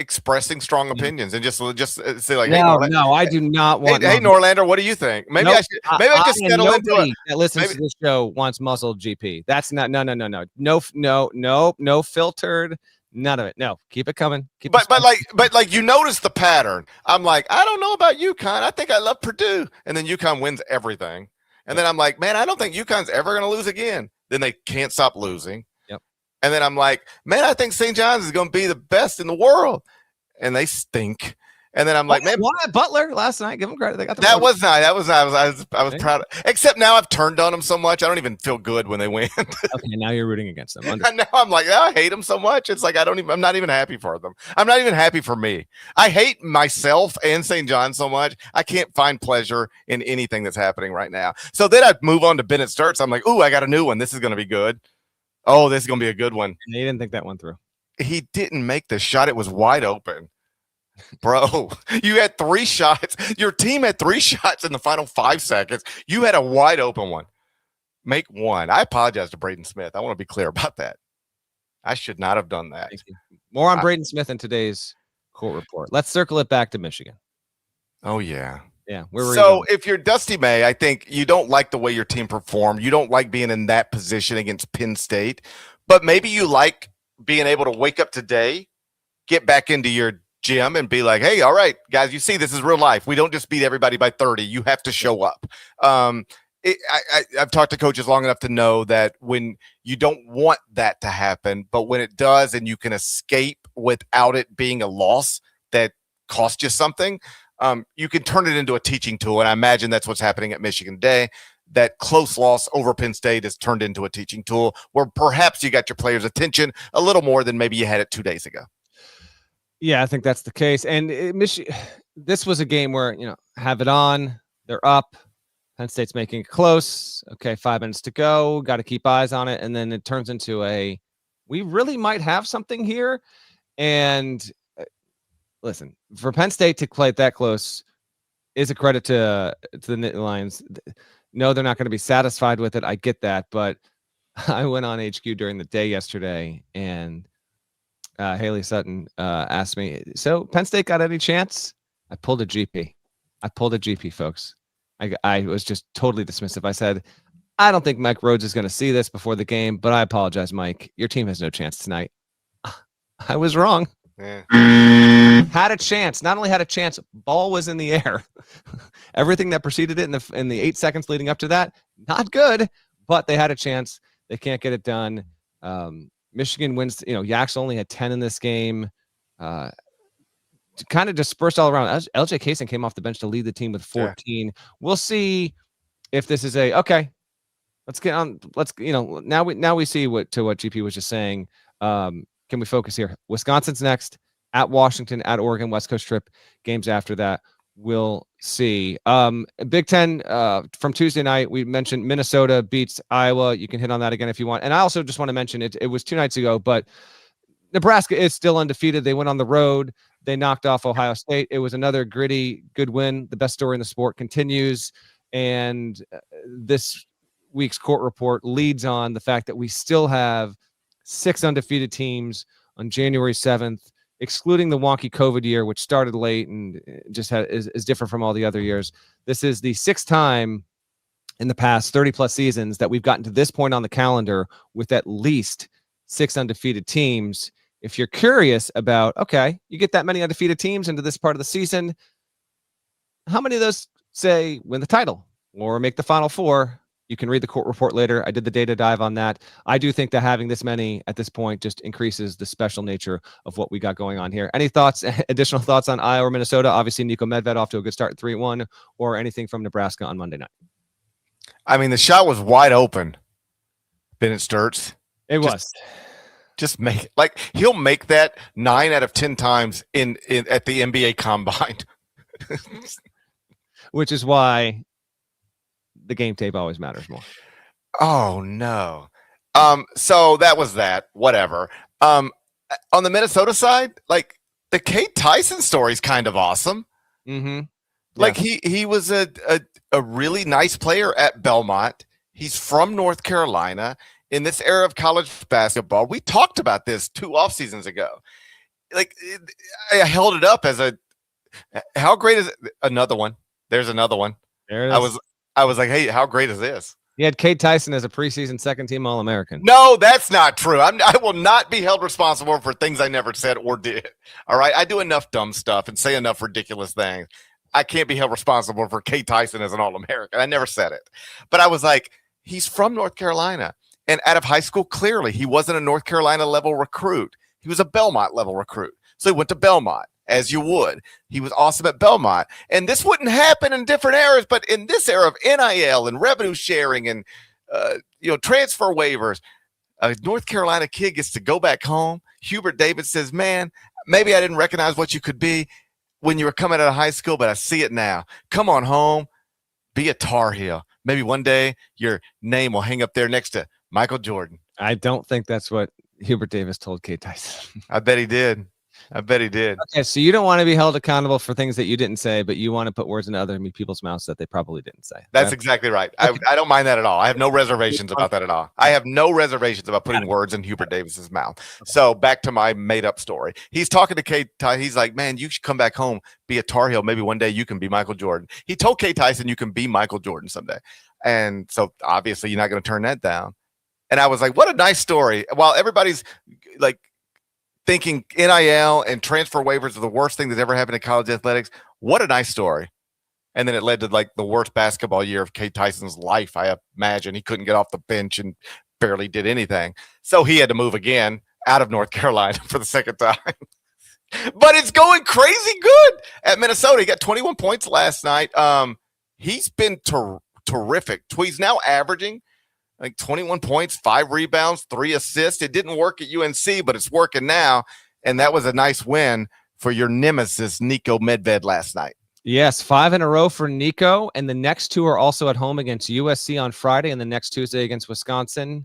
expressing strong opinions and just say like, no, I do not want. Hey, Norlander, what do I just settle into it. That listens to this show wants muscled GP. That's not no filtered. None of it. No, keep it coming. But you notice the pattern. I'm like, I don't know about UConn. I think I love Purdue, and then UConn wins everything. And then I'm like, man, I don't think UConn's ever going to lose again. Then they can't stop losing. Yep. And then I'm like, man, I think St. John's is going to be the best in the world. and they stink. And then I'm like, man, won at Butler last night. Give them credit. They got the that was nice. That was nice. I was proud. Except now I've turned on them so much, I don't even feel good when they win. Okay, now you're rooting against them. Now I'm like, I hate them so much. It's like I'm not even happy for them. I'm not even happy for me. I hate myself and St. John so much. I can't find pleasure in anything that's happening right now. So then I move on to Bennett Stirtz. I'm like, ooh, I got a new one. This is going to be good. Oh, this is going to be a good one. And he didn't think that went through. He didn't make the shot. It was wide open. Bro, you had 3 shots. Your team had 3 shots in the final 5 seconds. You had a wide open one. Make one. I apologize to Braden Smith. I want to be clear about that. I should not have done that. More on Braden Smith in today's court report. Let's circle it back to Michigan. Oh, yeah. Yeah. So if you're Dusty May, I think you don't like the way your team performed. You don't like being in that position against Penn State. But maybe you like being able to wake up today, get back into your gym and be like, hey, all right, guys, you see, this is real life. We don't just beat everybody by 30. You have to show up. I've talked to coaches long enough to know that when you don't want that to happen, but when it does and you can escape without it being a loss that cost you something, you can turn it into a teaching tool. And I imagine that's what's happening at Michigan today. That close loss over Penn State is turned into a teaching tool where perhaps you got your players' attention a little more than maybe you had it 2 days ago. Yeah, I think that's the case. And this was a game where, have it on. They're up. Penn State's making it close. Okay, 5 minutes to go. Got to keep eyes on it. And then it turns into we really might have something here. And listen, for Penn State to play it that close is a credit to the Nittany Lions. No, they're not going to be satisfied with it. I get that. But I went on HQ during the day yesterday, and Haley Sutton asked me, so Penn State got any chance? I pulled a GP, folks. I was just totally dismissive. I said, I don't think Mike Rhodes is going to see this before the game, but I apologize, Mike. Your team has no chance tonight. I was wrong. Yeah. Had a chance. Not only had a chance, ball was in the air. Everything that preceded it in the 8 seconds leading up to that, not good, but they had a chance. They can't get it done. Michigan wins. Yaks only had 10 in this game. Kind of dispersed all around. LJ Kaysen came off the bench to lead the team with 14. Yeah. We'll see if this is okay. Let's get on. Now we see what GP was just saying. Can we focus here? Wisconsin's next, at Washington, at Oregon, West Coast trip. Games after that, we'll see. Big Ten from Tuesday night, we mentioned Minnesota beats Iowa. You can hit on that again if you want. And I also just want to mention it was 2 nights ago, but Nebraska is still undefeated. They went on the road. They knocked off Ohio State. It was another gritty, good win. The best story in the sport continues. And this week's court report leads on the fact that we still have 6 undefeated teams on January 7th, excluding the wonky COVID year, which started late and just is different from all the other years. This is the 6th time in the past 30-plus seasons that we've gotten to this point on the calendar with at least 6 undefeated teams. If you're curious about, you get that many undefeated teams into this part of the season, how many of those, say, win the title or make the Final Four? You can read the court report later. I did the data dive on that. I do think that having this many at this point just increases the special nature of what we got going on here. Any thoughts, additional thoughts on Iowa or Minnesota? Obviously, Nico Medved off to a good start at 3-1, or anything from Nebraska on Monday night? I mean, the shot was wide open. Bennett Stirtz. It was. Just make it. He'll make that 9 out of 10 times in at the NBA Combine. Which is why the game tape always matters more. Oh no. So that was that. Whatever. On the Minnesota side, the Kate Tyson story is kind of awesome. Mm-hmm. Yeah. He was a really nice player at Belmont. He's from North Carolina. In this era of college basketball, we talked about this 2 off seasons ago. I held it up as how great is it? Another one? There's another one. There it is. I was like, hey, how great is this? He had Kate Tyson as a preseason second-team All-American. No, that's not true. I will not be held responsible for things I never said or did. All right, I do enough dumb stuff and say enough ridiculous things. I can't be held responsible for Kate Tyson as an All-American. I never said it, but I was like, he's from North Carolina. And out of high school, clearly, he wasn't a North Carolina level recruit. He was a Belmont level recruit. So he went to Belmont. as you would. He was awesome at Belmont. And this wouldn't happen in different eras, but in this era of NIL and revenue sharing and transfer waivers, a North Carolina kid gets to go back home. Hubert Davis says, man, maybe I didn't recognize what you could be when you were coming out of high school, but I see it now. Come on home, be a Tar Heel. Maybe one day your name will hang up there next to Michael Jordan. I don't think that's what Hubert Davis told Kate Tyson. I bet he did. Okay, so you don't want to be held accountable for things that you didn't say, but you want to put words in other people's mouths that they probably didn't say. That's exactly right. Okay. I don't mind that at all. I have no reservations about that at all. I have no reservations about putting words in Hubert Davis's mouth. So back to my made-up story. He's talking to Kate Tyson. He's like, man, you should come back home, be a Tar Heel. Maybe one day you can be Michael Jordan. He told Kate Tyson you can be Michael Jordan someday. And so obviously you're not going to turn that down. And I was like, what a nice story. While everybody's like thinking NIL and transfer waivers are the worst thing that's ever happened in college athletics, what a nice story. And then it led to like the worst basketball year of Kate Tyson's life, I imagine. He couldn't get off the bench and barely did anything. So he had to move again out of North Carolina for the second time. But it's going crazy good at Minnesota. He got 21 points last night. He's been terrific. He's now averaging like 21 points, 5 rebounds, 3 assists. It didn't work at UNC, but it's working now. And that was a nice win for your nemesis, Nico Medved, last night. Yes, 5 in a row for Nico. And the next 2 are also at home against USC on Friday and the next Tuesday against Wisconsin.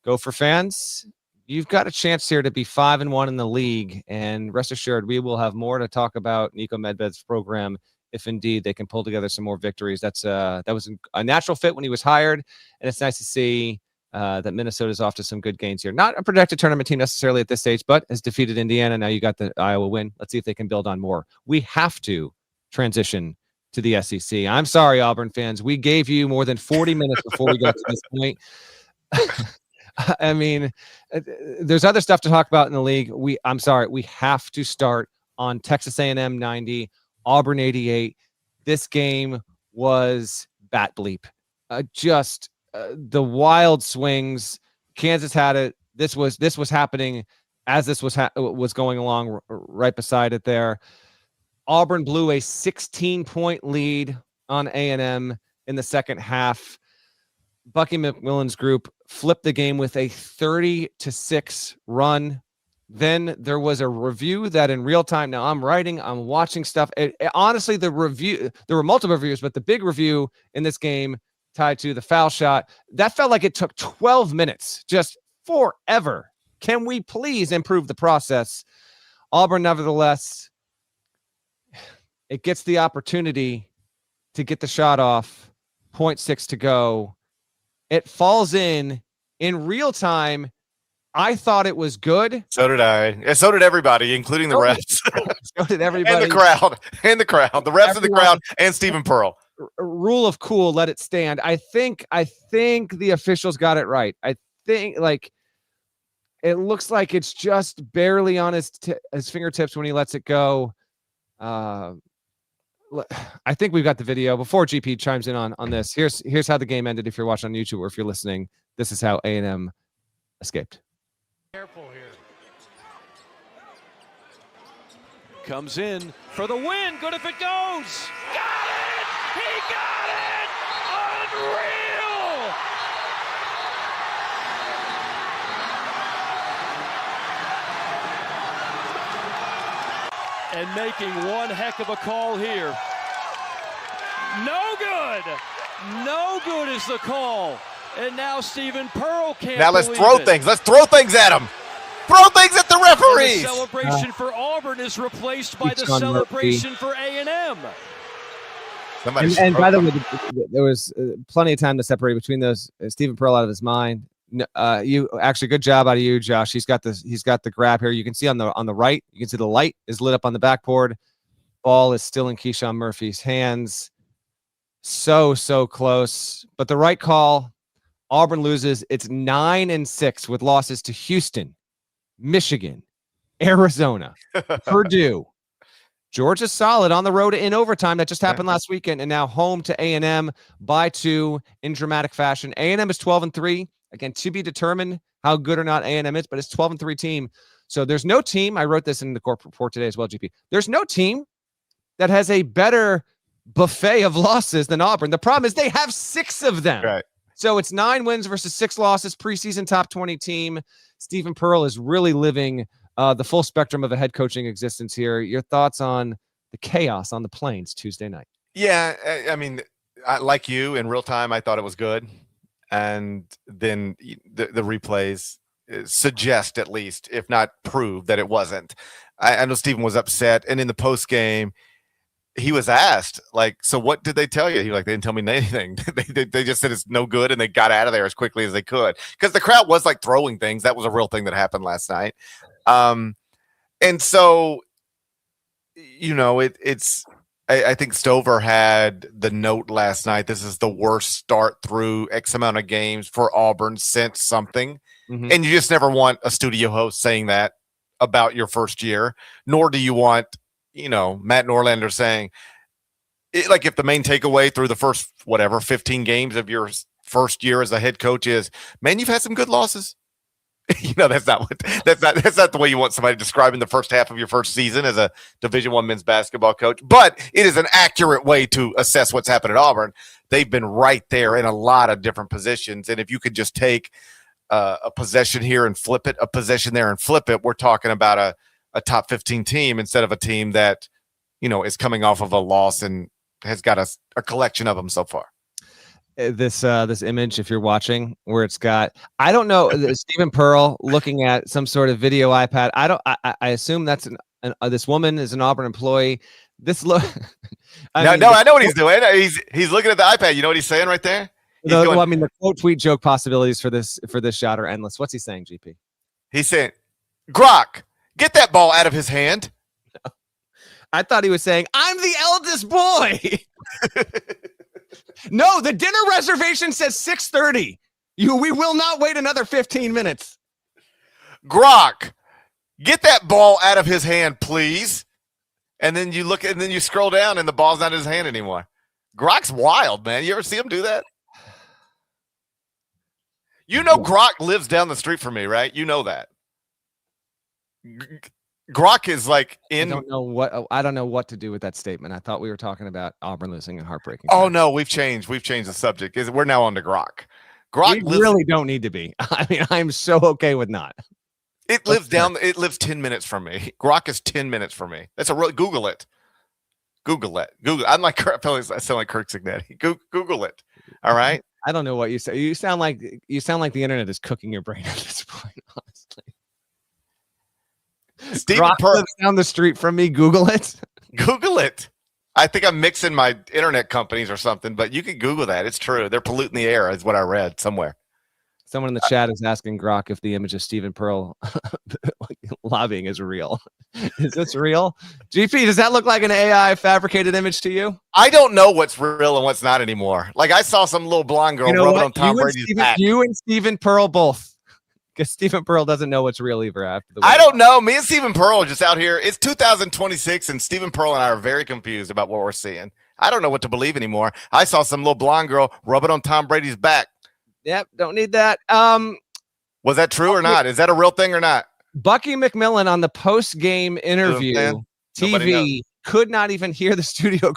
Gopher fans, you've got a chance here to be 5-1 in the league. And rest assured, we will have more to talk about Nico Medved's program if indeed they can pull together some more victories. That was a natural fit when he was hired, and it's nice to see that Minnesota's off to some good gains here. Not a projected tournament team necessarily at this stage, but has defeated Indiana. Now you got the Iowa win. Let's see if they can build on more. We have to transition to the SEC. I'm sorry, Auburn fans. We gave you more than 40 minutes before we got to this point. I mean, there's other stuff to talk about in the league. I'm sorry. We have to start on Texas A&M 90, Auburn 88. This game was bat bleep. The wild swings. Kansas had it. This was happening as this was going along right beside it there. Auburn blew a 16-point lead on A&M in the second half. Bucky McMillan's group flipped the game with a 30-6 run. Then there was a review that in real time. Now I'm watching stuff. Honestly, there were multiple reviews, but the big review in this game tied to the foul shot, that felt like it took 12 minutes, just forever. Can we please improve the process? Auburn, nevertheless, it gets the opportunity to get the shot off. 0.6 to go. It falls in real time. I thought it was good. So did I. And so did everybody, including the refs. So did everybody. And the crowd. The refs and the crowd and Stephen Pearl. Rule of cool, let it stand. I think the officials got it right. I think it looks like it's just barely on his fingertips when he lets it go. I think we've got the video. Before GP chimes in on this, here's how the game ended. If you're watching on YouTube or if you're listening, this is how A&M escaped. Careful here. Comes in for the win. Good if it goes. Got it! He got it! Unreal! And making one heck of a call here. No good! No good is the call. And now Stephen Pearl can't. Now let's throw things. Let's throw things at him. Throw things at the referees. The celebration for Auburn is replaced by the celebration for A&M. And by the way, there was plenty of time to separate between those. Stephen Pearl out of his mind. You actually, good job out of you, Josh. He's got the grab here. You can see on the right. You can see the light is lit up on the backboard. Ball is still in Keyshawn Murphy's hands. So close, but the right call. Auburn loses. It's 9-6 with losses to Houston, Michigan, Arizona, Purdue. Georgia's solid on the road in overtime. That just happened last weekend, and now home to A&M by 2 in dramatic fashion. A&M is 12-3. Again, to be determined how good or not A&M is, but it's 12-3 team. So there's no team. I wrote this in the corporate report today as well, GP. There's no team that has a better buffet of losses than Auburn. The problem is they have 6 of them. Right. So it's 9 wins versus 6 losses, preseason top 20 team. Stephen Pearl is really living the full spectrum of a head coaching existence here. Your thoughts on the chaos on the Plains Tuesday night? Yeah, I mean, like you, in real time, I thought it was good. And then the replays suggest, at least, if not prove, that it wasn't. I know Stephen was upset. And in the post game, he was asked, like, so what did they tell you? He was like, they didn't tell me anything. they just said it's no good, and they got out of there as quickly as they could. Because the crowd was, like, throwing things. That was a real thing that happened last night. And so, you know, it's I think Stover had the note last night. This is the worst start through X amount of games for Auburn since something. Mm-hmm. And you just never want a studio host saying that about your first year, nor do you want, you know, Matt Norlander saying, like, if the main takeaway through the first, 15 games of your first year as a head coach is, man, you've had some good losses. You know, that's not the way you want somebody describing the first half of your first season as a Division I men's basketball coach. But it is an accurate way to assess what's happened at Auburn. They've been right there in a lot of different positions. And if you could just take a possession here and flip it, a possession there and flip it, we're talking about a top 15 team instead of a team that, you know, is coming off of a loss and has got a collection of them so far. This image, if you're watching, where it's got, I don't know, Stephen Pearl looking at some sort of video iPad. I assume that's this woman is an Auburn employee. This look. I know what he's doing. He's looking at the iPad. You know what he's saying right there? The quote, tweet, joke possibilities for this shot are endless. What's he saying, GP? He's saying, Grok, get that ball out of his hand. No. I thought he was saying, I'm the eldest boy. No, the dinner reservation says 6:30. We will not wait another 15 minutes. Grok, get that ball out of his hand, please. And then you look, and then you scroll down, and the ball's not in his hand anymore. Grok's wild, man. You ever see him do that? You know, Grok lives down the street from me, right? You know that. Grok is like in. I don't know what to do with that statement. I thought we were talking about Auburn losing and heartbreaking. Oh no, we've changed the subject. We're now on to Grok. Grok really don't need to be. I mean, I'm so okay with not. It lives 10 minutes from me. Grok is 10 minutes from me. That's Google it. Google it. I'm like, I sound like Kirk Signetti. Google it. All right. I don't know what you say. You sound like the internet is cooking your brain at this point, honestly. Stephen Pearl lives down the street from me. Google it. Google it. I think I'm mixing my internet companies or something, but you can Google that. It's true. They're polluting the air, is what I read somewhere. Someone in the chat is asking Grok if the image of Stephen Pearl lobbying is real. Is this real? GP, does that look like an AI fabricated image to you? I don't know what's real and what's not anymore. Like, I saw some little blonde girl rubbing on Tom Brady's back. You and Stephen Pearl both. Because Stephen Pearl doesn't know what's real either. After the I don't know. Me and Stephen Pearl are just out here. It's 2026, and Stephen Pearl and I are very confused about what we're seeing. I don't know what to believe anymore. I saw some little blonde girl rubbing on Tom Brady's back. Yep, don't need that. Was that true or not? Is that a real thing or not? Bucky McMillan on the post-game interview TV could not even hear the studio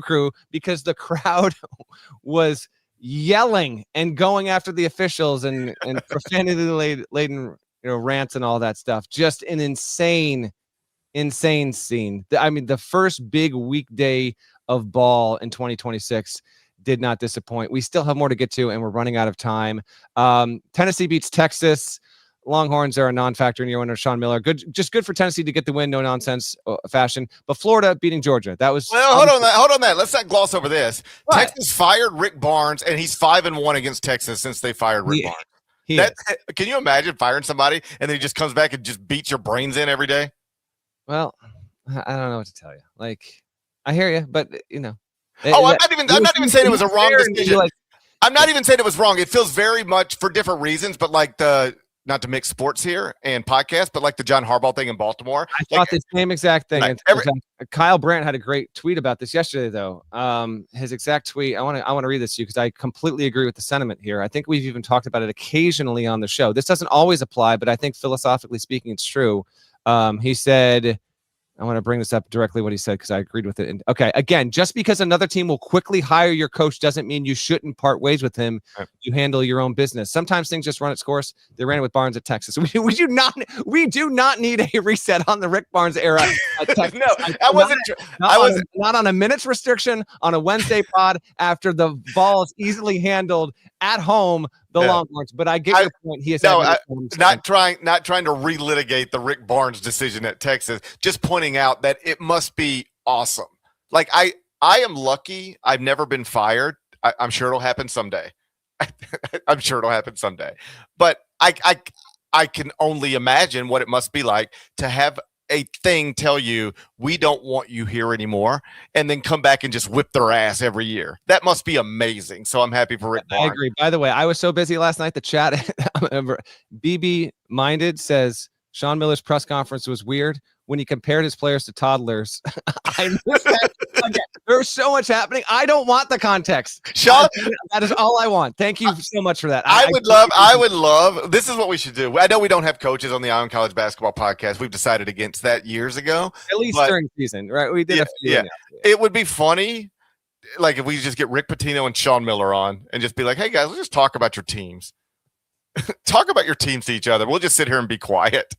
crew, because the crowd was yelling and going after the officials and profanity laden rants and all that stuff. Just an insane scene. I mean, the first big weekday of ball in 2026 did not disappoint. We still have more to get to, and we're running out of time. Tennessee beats Texas. Longhorns are a non-factor in year one of Sean Miller. Good for Tennessee to get the win, no nonsense fashion. But Florida beating Georgia, that was. Well, hold on that. Let's not gloss over this. What? Texas fired Rick Barnes, and he's 5-1 against Texas since they fired Rick Barnes. Can you imagine firing somebody and then he just comes back and just beats your brains in every day? Well, I don't know what to tell you. Like, I hear you, but I'm not even saying it was a wrong decision. I'm not even saying it was wrong. It feels very much for different reasons, but like the not to mix sports here and podcasts, but like the John Harbaugh thing in Baltimore. I thought the same exact thing. Like Kyle Brandt had a great tweet about this yesterday, though. His exact tweet. I want to read this to you because I completely agree with the sentiment here. I think we've even talked about it occasionally on the show. This doesn't always apply, but I think philosophically speaking, it's true. He said, I want to bring this up directly what he said because I agreed with it. And okay, again, just because another team will quickly hire your coach doesn't mean you shouldn't part ways with him. Right. You handle your own business. Sometimes things just run its course. They ran it with Barnes at Texas. We do not need a reset on the Rick Barnes era at Texas. No, I wasn't. Not on a minutes restriction on a Wednesday pod after the ball is easily handled at home. The Longhorns, but I get your point. He is not trying to relitigate the Rick Barnes decision at Texas. Just pointing out that it must be awesome. Like I am lucky. I've never been fired. I'm sure it'll happen someday. I'm sure it'll happen someday. But I can only imagine what it must be like to have a thing tell you we don't want you here anymore, and then come back and just whip their ass every year. That must be amazing. So I'm happy for Rick Barnes. I agree. By the way, I was so busy last night. The chat, BB Minded says Sean Miller's press conference was weird when he compared his players to toddlers. I missed that. There's so much happening. I don't want the context. Sean, that is all I want. Thank you so much for that. I would love. This is what we should do. I know we don't have coaches on the Eye on College Basketball podcast. We've decided against that years ago. At least during season, right? We did. It would be funny, like if we just get Rick Pitino and Sean Miller on and just be like, "Hey guys, let's just talk about your teams." Talk about your teams to each other. We'll just sit here and be quiet.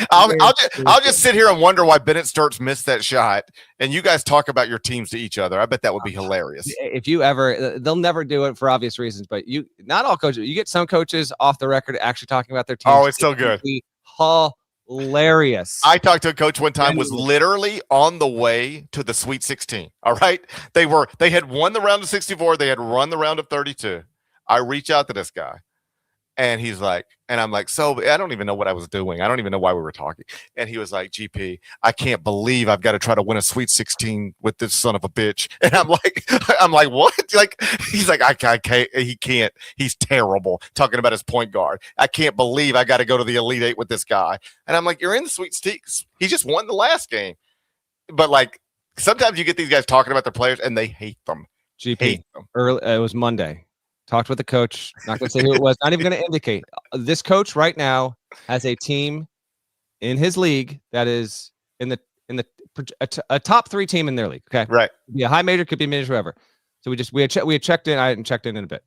I'll just sit here and wonder why Bennett Stirtz missed that shot, and you guys talk about your teams to each other. I bet that would be hilarious. If you ever, they'll never do it for obvious reasons, but not all coaches. You get some coaches off the record actually talking about their teams. Oh, it's so good. Hilarious. I talked to a coach one time, was literally on the way to the Sweet 16. All right, they had won the round of 64. They had run the round of 32. I reach out to this guy. And he's like, and I'm like, so I don't even know what I was doing. I don't even know why we were talking. And he was like, GP, I can't believe I've got to try to win a Sweet 16 with this son of a bitch. And I'm like, what? Like, he's like, I can't, he can't. He's terrible. Talking about his point guard. I can't believe I got to go to the Elite Eight with this guy. And I'm like, you're in the Sweet 16. He just won the last game. But like, sometimes you get these guys talking about their players and they hate them. GP, early, it was Monday. Talked with the coach. Not going to say who it was. Not even going to indicate. This coach right now has a team in his league that is in a top 3 team in their league. Okay, right. Could be a high major, could be a major, whoever. So we had checked in. I hadn't checked in a bit.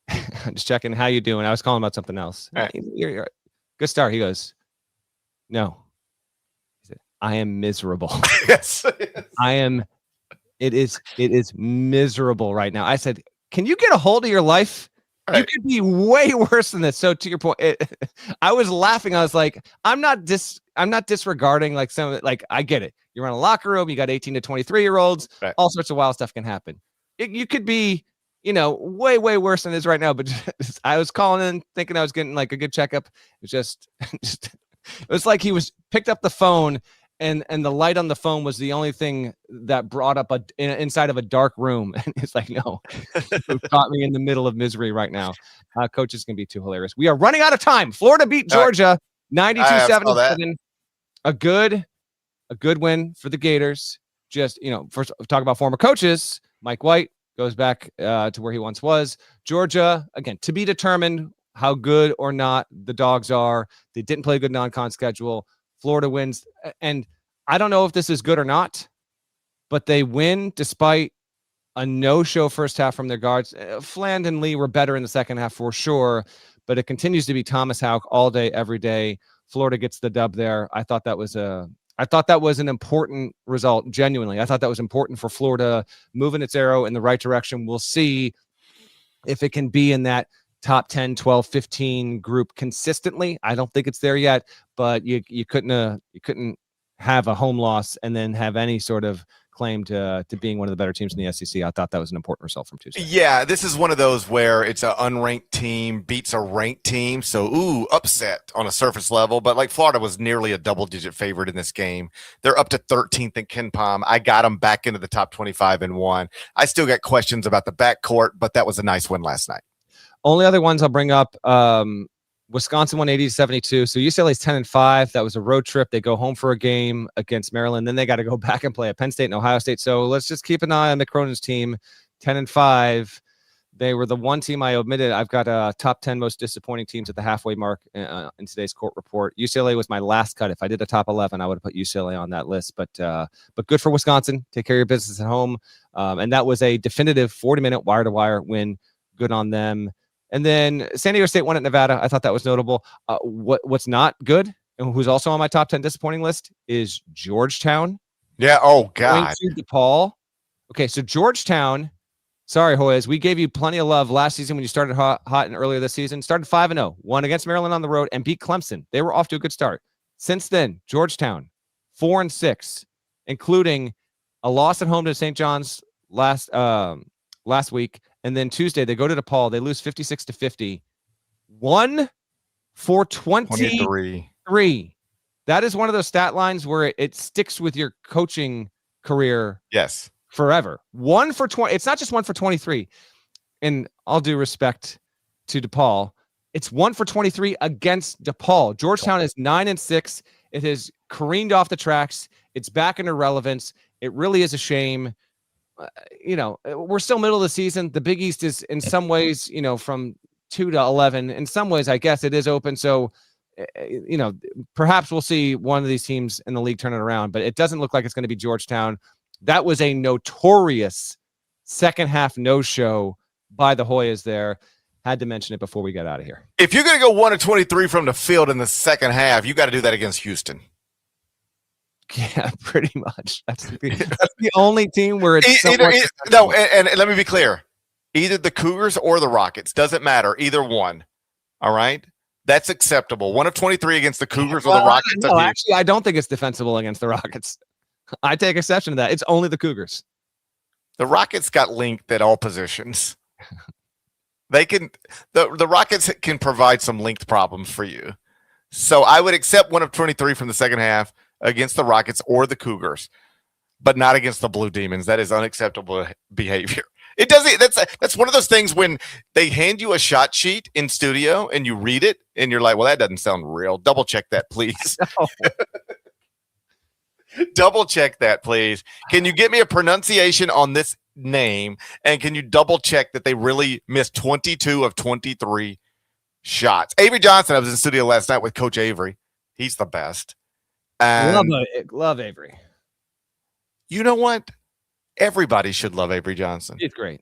I'm just checking how you doing. I was calling about something else. Right. You're good start. He goes, no. He said, I am miserable. Yes. I am. It is miserable right now. I said, can you get a hold of your life? Right. You could be way worse than this. So to your point, I was laughing. I was like, I'm not disregarding like some, like, I get it. You're in a locker room. You got 18 to 23-year-olds. Right. All sorts of wild stuff can happen. You could be, way, way worse than this right now. But I was calling in thinking I was getting like a good checkup. It was it was like he picked up the phone and the light on the phone was the only thing that brought up inside of a dark room. And it's like, no, you caught me in the middle of misery right now. Coach is going to be too hilarious. We are running out of time. Florida beat Georgia 92-77. A good win for the Gators. Just, first talk about former coaches. Mike White goes back to where he once was. Georgia, again, to be determined how good or not the Dogs are. They didn't play a good non-con schedule. Florida wins, and I don't know if this is good or not, but they win despite a no-show first half from their guards. Fland and Lee were better in the second half for sure, but it continues to be Thomas Houck all day, every day. Florida gets the dub there. I thought that was an important result, genuinely. I thought that was important for Florida moving its arrow in the right direction. We'll see if it can be in that top 10, 12, 15 group consistently. I don't think it's there yet, but you couldn't have a home loss and then have any sort of claim to being one of the better teams in the SEC. I thought that was an important result from Tuesday. Yeah, this is one of those where it's an unranked team beats a ranked team. So, upset on a surface level. But like Florida was nearly a double-digit favorite in this game. They're up to 13th in KenPom. I got them back into the top 25 and 1. I still got questions about the backcourt, but that was a nice win last night. Only other ones I'll bring up, Wisconsin won 80-72. So UCLA's 10-5. That was a road trip. They go home for a game against Maryland. Then they got to go back and play at Penn State and Ohio State. So let's just keep an eye on Mick Cronin's team. 10-5. They were the one team I omitted. I've got top 10 most disappointing teams at the halfway mark in today's court report. UCLA was my last cut. If I did a top 11, I would have put UCLA on that list. But good for Wisconsin. Take care of your business at home. And that was a definitive 40-minute wire-to-wire win. Good on them. And then San Diego State won at Nevada. I thought that was notable. What's not good, and who's also on my top 10 disappointing list, is Georgetown. Yeah. Oh, God. Going to DePaul. Okay, so Georgetown. Sorry, Hoyas. We gave you plenty of love last season when you started hot and earlier this season. Started 5-0, won against Maryland on the road, and beat Clemson. They were off to a good start. Since then, Georgetown 4-6, including a loss at home to St. John's last week, and then Tuesday they go to DePaul. They lose 56-50. 1 for 23. That is one of those stat lines where it sticks with your coaching career. Yes. Forever. 1 for 20. It's not just 1 for 23. And all due respect to DePaul, it's 1 for 23 against DePaul. Georgetown is 9-6. It has careened off the tracks. It's back in irrelevance. It really is a shame. We're still middle of the season. The Big East is in some ways, from 2 to 11. In some ways, I guess it is open. So, perhaps we'll see one of these teams in the league turn it around, but it doesn't look like it's going to be Georgetown. That was a notorious second half no-show by the Hoyas there. Had to mention it before we got out of here. If you're going to go 1 of 23 from the field in the second half, you got to do that against Houston. Yeah, pretty much. That's the only team where it's and let me be clear. Either the Cougars or the Rockets. Doesn't matter. Either one. All right? That's acceptable. 1 of 23 against the Cougars or the Rockets. No, actually, I don't think it's defensible against the Rockets. I take exception to that. It's only the Cougars. The Rockets got linked at all positions. They can the Rockets can provide some linked problems for you. So I would accept 1 of 23 from the second half against the Rockets or the Cougars, but not against the Blue Demons. That is unacceptable behavior. It doesn't. That's one of those things when they hand you a shot sheet in studio and you read it and you're like, well, that doesn't sound real. Double check that, please. No. Double check that, please. Can you get me a pronunciation on this name? And can you double check that they really missed 22 of 23 shots? Avery Johnson, I was in studio last night with Coach Avery. He's the best. Love Avery. You know what? Everybody should love Avery Johnson. He's great.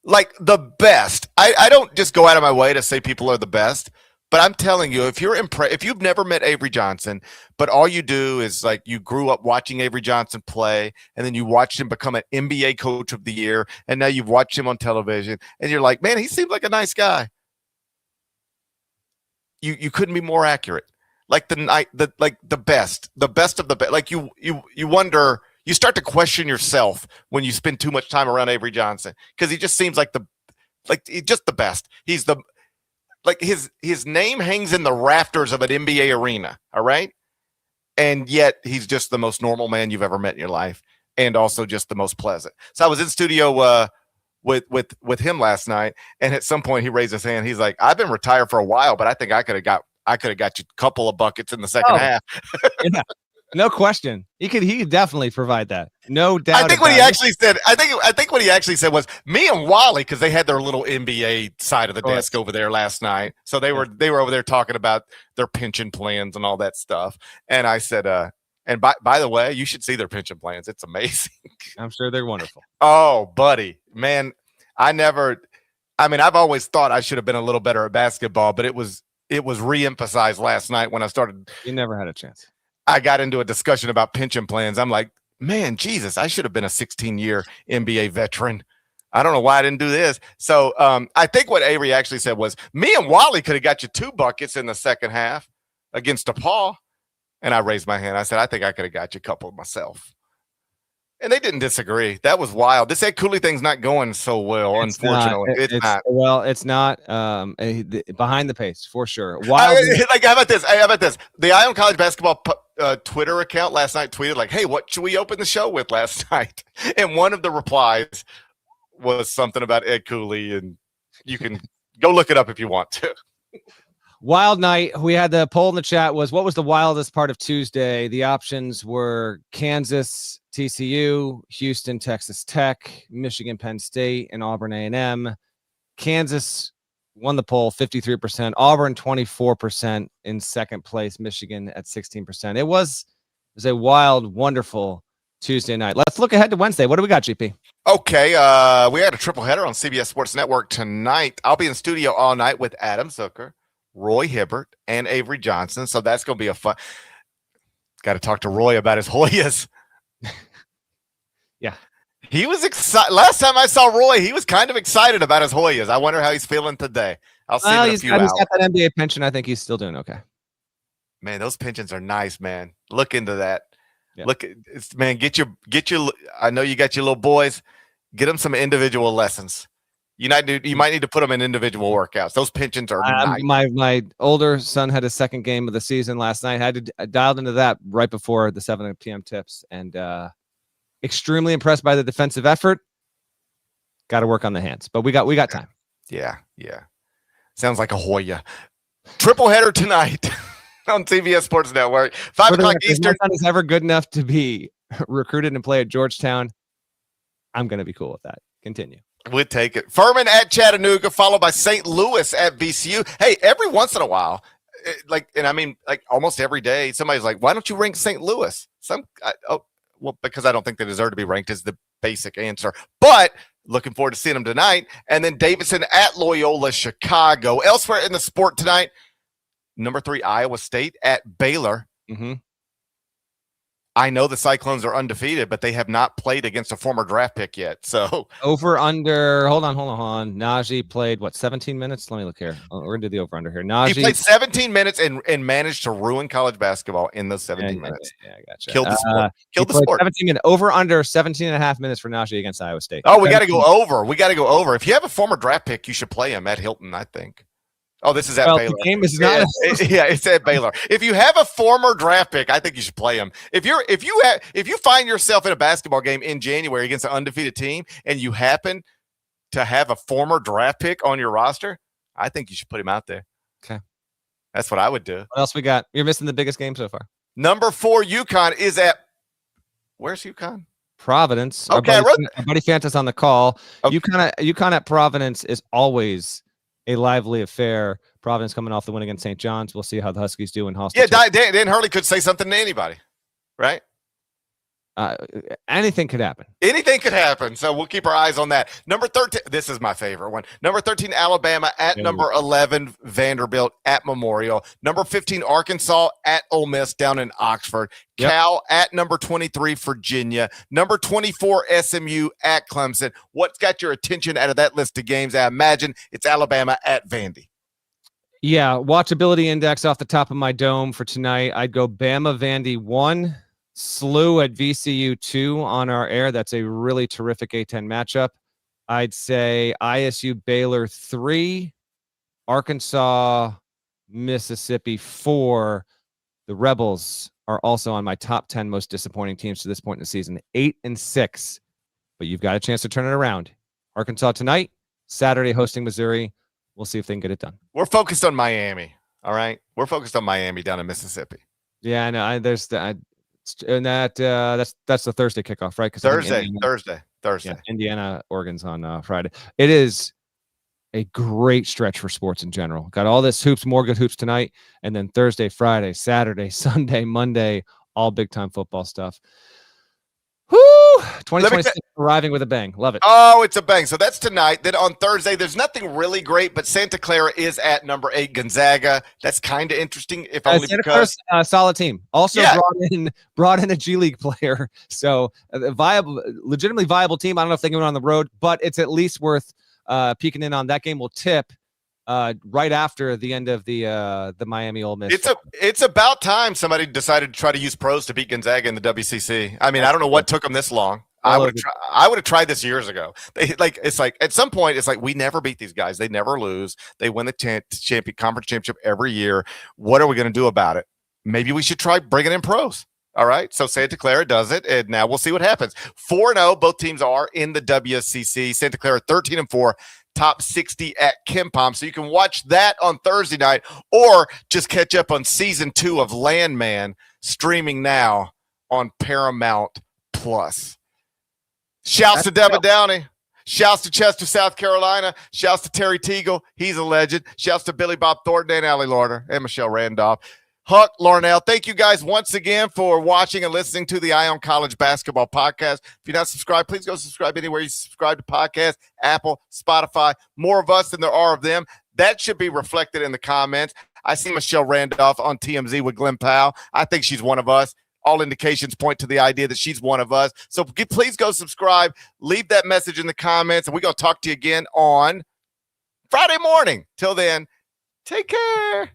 Like the best. I don't just go out of my way to say people are the best. But I'm telling you, if you've never met Avery Johnson, but all you do is like you grew up watching Avery Johnson play, and then you watched him become an NBA Coach of the Year, and now you've watched him on television, and you're like, man, he seems like a nice guy. You couldn't be more accurate. Like the best of the best. Like you wonder, you start to question yourself when you spend too much time around Avery Johnson because he just seems like he's just the best. He's the. Like his name hangs in the rafters of an NBA arena, all right? And yet he's just the most normal man you've ever met in your life, and also just the most pleasant. So I was in studio with him last night, and at some point he raised his hand. He's like, "I've been retired for a while, but I think I could have got you a couple of buckets in the second half." Yeah. No question. He could definitely provide that. No doubt. I think what he actually said was me and Wally, because they had their little NBA side of the desk over there last night. So they were over there talking about their pension plans and all that stuff. And I said, and by the way, you should see their pension plans. It's amazing. I'm sure they're wonderful. Oh, buddy, man. I've always thought I should have been a little better at basketball, but it was re-emphasized last night when I started. You never had a chance. I got into a discussion about pension plans. I'm like, man, Jesus, I should have been a 16-year NBA veteran. I don't know why I didn't do this. So I think what Avery actually said was, me and Wally could have got you 2 buckets in the second half against DePaul. And I raised my hand. I said, I think I could have got you a couple myself. And they didn't disagree. That was wild. This Ed Cooley thing's not going so well, unfortunately. It's not. Well, it's not behind the pace, for sure. How about this? The Eye on College Basketball Twitter account last night tweeted like, hey, what should we open the show with last night? And one of the replies was something about Ed Cooley, and you can go look it up if you want to. Wild night. We had the poll in the chat was, what was the wildest part of Tuesday? The options were Kansas, TCU, Houston, Texas Tech, Michigan, Penn State, and Auburn A&M. Kansas won the poll 53%, Auburn 24% in second place, Michigan at 16%. It was a wild, wonderful Tuesday night. Let's look ahead to Wednesday. What do we got, GP? Okay, we had a triple header on CBS Sports Network tonight. I'll be in studio all night with Adam Zucker, Roy Hibbert, and Avery Johnson. So that's going to be a fun. Got to talk to Roy about his Hoyas. Yeah. He was excited. Last time I saw Roy, he was kind of excited about his Hoyas. I wonder how he's feeling today. I'll see him in a few hours. He's got that NBA pension. I think he's still doing okay. Man, those pensions are nice, man. Look into that. Yeah. Look, man, get your. I know you got your little boys. Get them some individual lessons. You might need to put them in individual workouts. Those pensions are nice. My older son had his second game of the season last night. I dialed into that right before the 7 p.m. tips, and extremely impressed by the defensive effort. Got to work on the hands, but we got time. Yeah. Sounds like a Hoya. Triple header tonight on CBS Sports Network. 5 o'clock Eastern. My son is ever good enough to be recruited and play at Georgetown. I'm going to be cool with that. Continue. We'd take it. Furman at Chattanooga, followed by St. Louis at VCU. Hey, every once in a while, almost every day, somebody's like, why don't you rank St. Louis? Because I don't think they deserve to be ranked is the basic answer. But looking forward to seeing them tonight. And then Davidson at Loyola Chicago. Elsewhere in the sport tonight, number 3, Iowa State at Baylor. Mm-hmm. I know the Cyclones are undefeated, but they have not played against a former draft pick yet. So over under. Hold on. Najee played 17 minutes? Let me look here. We're gonna do the over under here. Najee he played 17 minutes and managed to ruin college basketball in those 17 minutes. Yeah, I gotcha. Killed the sport. Killed the sport. 17 minutes. Over under 17 and a half minutes for Najee against Iowa State. Oh, we got to go over. If you have a former draft pick, you should play him at Hilton, I think. Oh, this is at Baylor. The game is not. It's at Baylor. If you have a former draft pick, I think you should play him. If you find yourself in a basketball game in January against an undefeated team and you happen to have a former draft pick on your roster, I think you should put him out there. Okay, that's what I would do. What else we got? You're missing the biggest game so far. Number 4, UConn is at. Where's UConn? Providence. Okay, our buddy Fanta's on the call. Okay. UConn at Providence is always a lively affair. Providence coming off the win against St. John's. We'll see how the Huskies do in Hostel. Yeah, Dan Hurley could say something to anybody, right? Anything could happen. Anything could happen. So we'll keep our eyes on that. Number 13. This is my favorite one. Number 13, Alabama at number 11, Vanderbilt at Memorial. Number 15, Arkansas at Ole Miss down in Oxford. Yep. Cal at number 23, Virginia. Number 24, SMU at Clemson. What's got your attention out of that list of games? I imagine it's Alabama at Vandy. Yeah, watchability index off the top of my dome for tonight. I'd go Bama Vandy 1, SLU at VCU 2 on our air. That's a really terrific A10 matchup. I'd say ISU Baylor 3, Arkansas Mississippi 4. The Rebels are also on my top 10 most disappointing teams to this point in the season, 8-6. But you've got a chance to turn it around. Arkansas tonight, Saturday hosting Missouri. We'll see if they can get it done. We're focused on Miami. All right, we're focused on Miami down in Mississippi. Yeah, I know. There's that, and that's the Thursday kickoff, right? Thursday. Yeah, Indiana, Oregon's on Friday. It is a great stretch for sports in general. Got all this hoops, more good hoops tonight, and then Thursday, Friday, Saturday, Sunday, Monday, all big time football stuff. Woo! 2026 arriving with a bang. Love it. Oh, it's a bang. So that's tonight. Then on Thursday, there's nothing really great, but Santa Clara is at number 8, Gonzaga. That's kind of interesting, if only Santa because Clara's solid team. Also brought in a G League player. So a legitimately viable team. I don't know if they can win on the road, but it's at least worth peeking in on. That game will tip right after the end of the Miami Ole Miss. It's about time somebody decided to try to use pros to beat Gonzaga in the WCC. I mean, I don't know what took them this long. I would have tried this years ago. It's like at some point it's like we never beat these guys. They never lose. They win the conference championship every year. What are we going to do about it? Maybe we should try bringing in pros. All right, so Santa Clara does it, and now we'll see what happens. 4-0, both teams are in the WCC. Santa Clara 13-4, top 60 at KenPom. So you can watch that on Thursday night or just catch up on season 2 of Landman, streaming now on Paramount Plus. Shouts to Devin Downey. Shouts to Chester, South Carolina. Shouts to Terry Teagle. He's a legend. Shouts to Billy Bob Thornton and Allie Lauder and Michelle Randolph. Huck, Larnell, thank you guys once again for watching and listening to the Eye on College Basketball Podcast. If you're not subscribed, please go subscribe anywhere you subscribe to podcasts, Apple, Spotify. More of us than there are of them. That should be reflected in the comments. I see Michelle Randolph on TMZ with Glenn Powell. I think she's one of us. All indications point to the idea that she's one of us. So please go subscribe. Leave that message in the comments, and we're going to talk to you again on Friday morning. Till then, take care.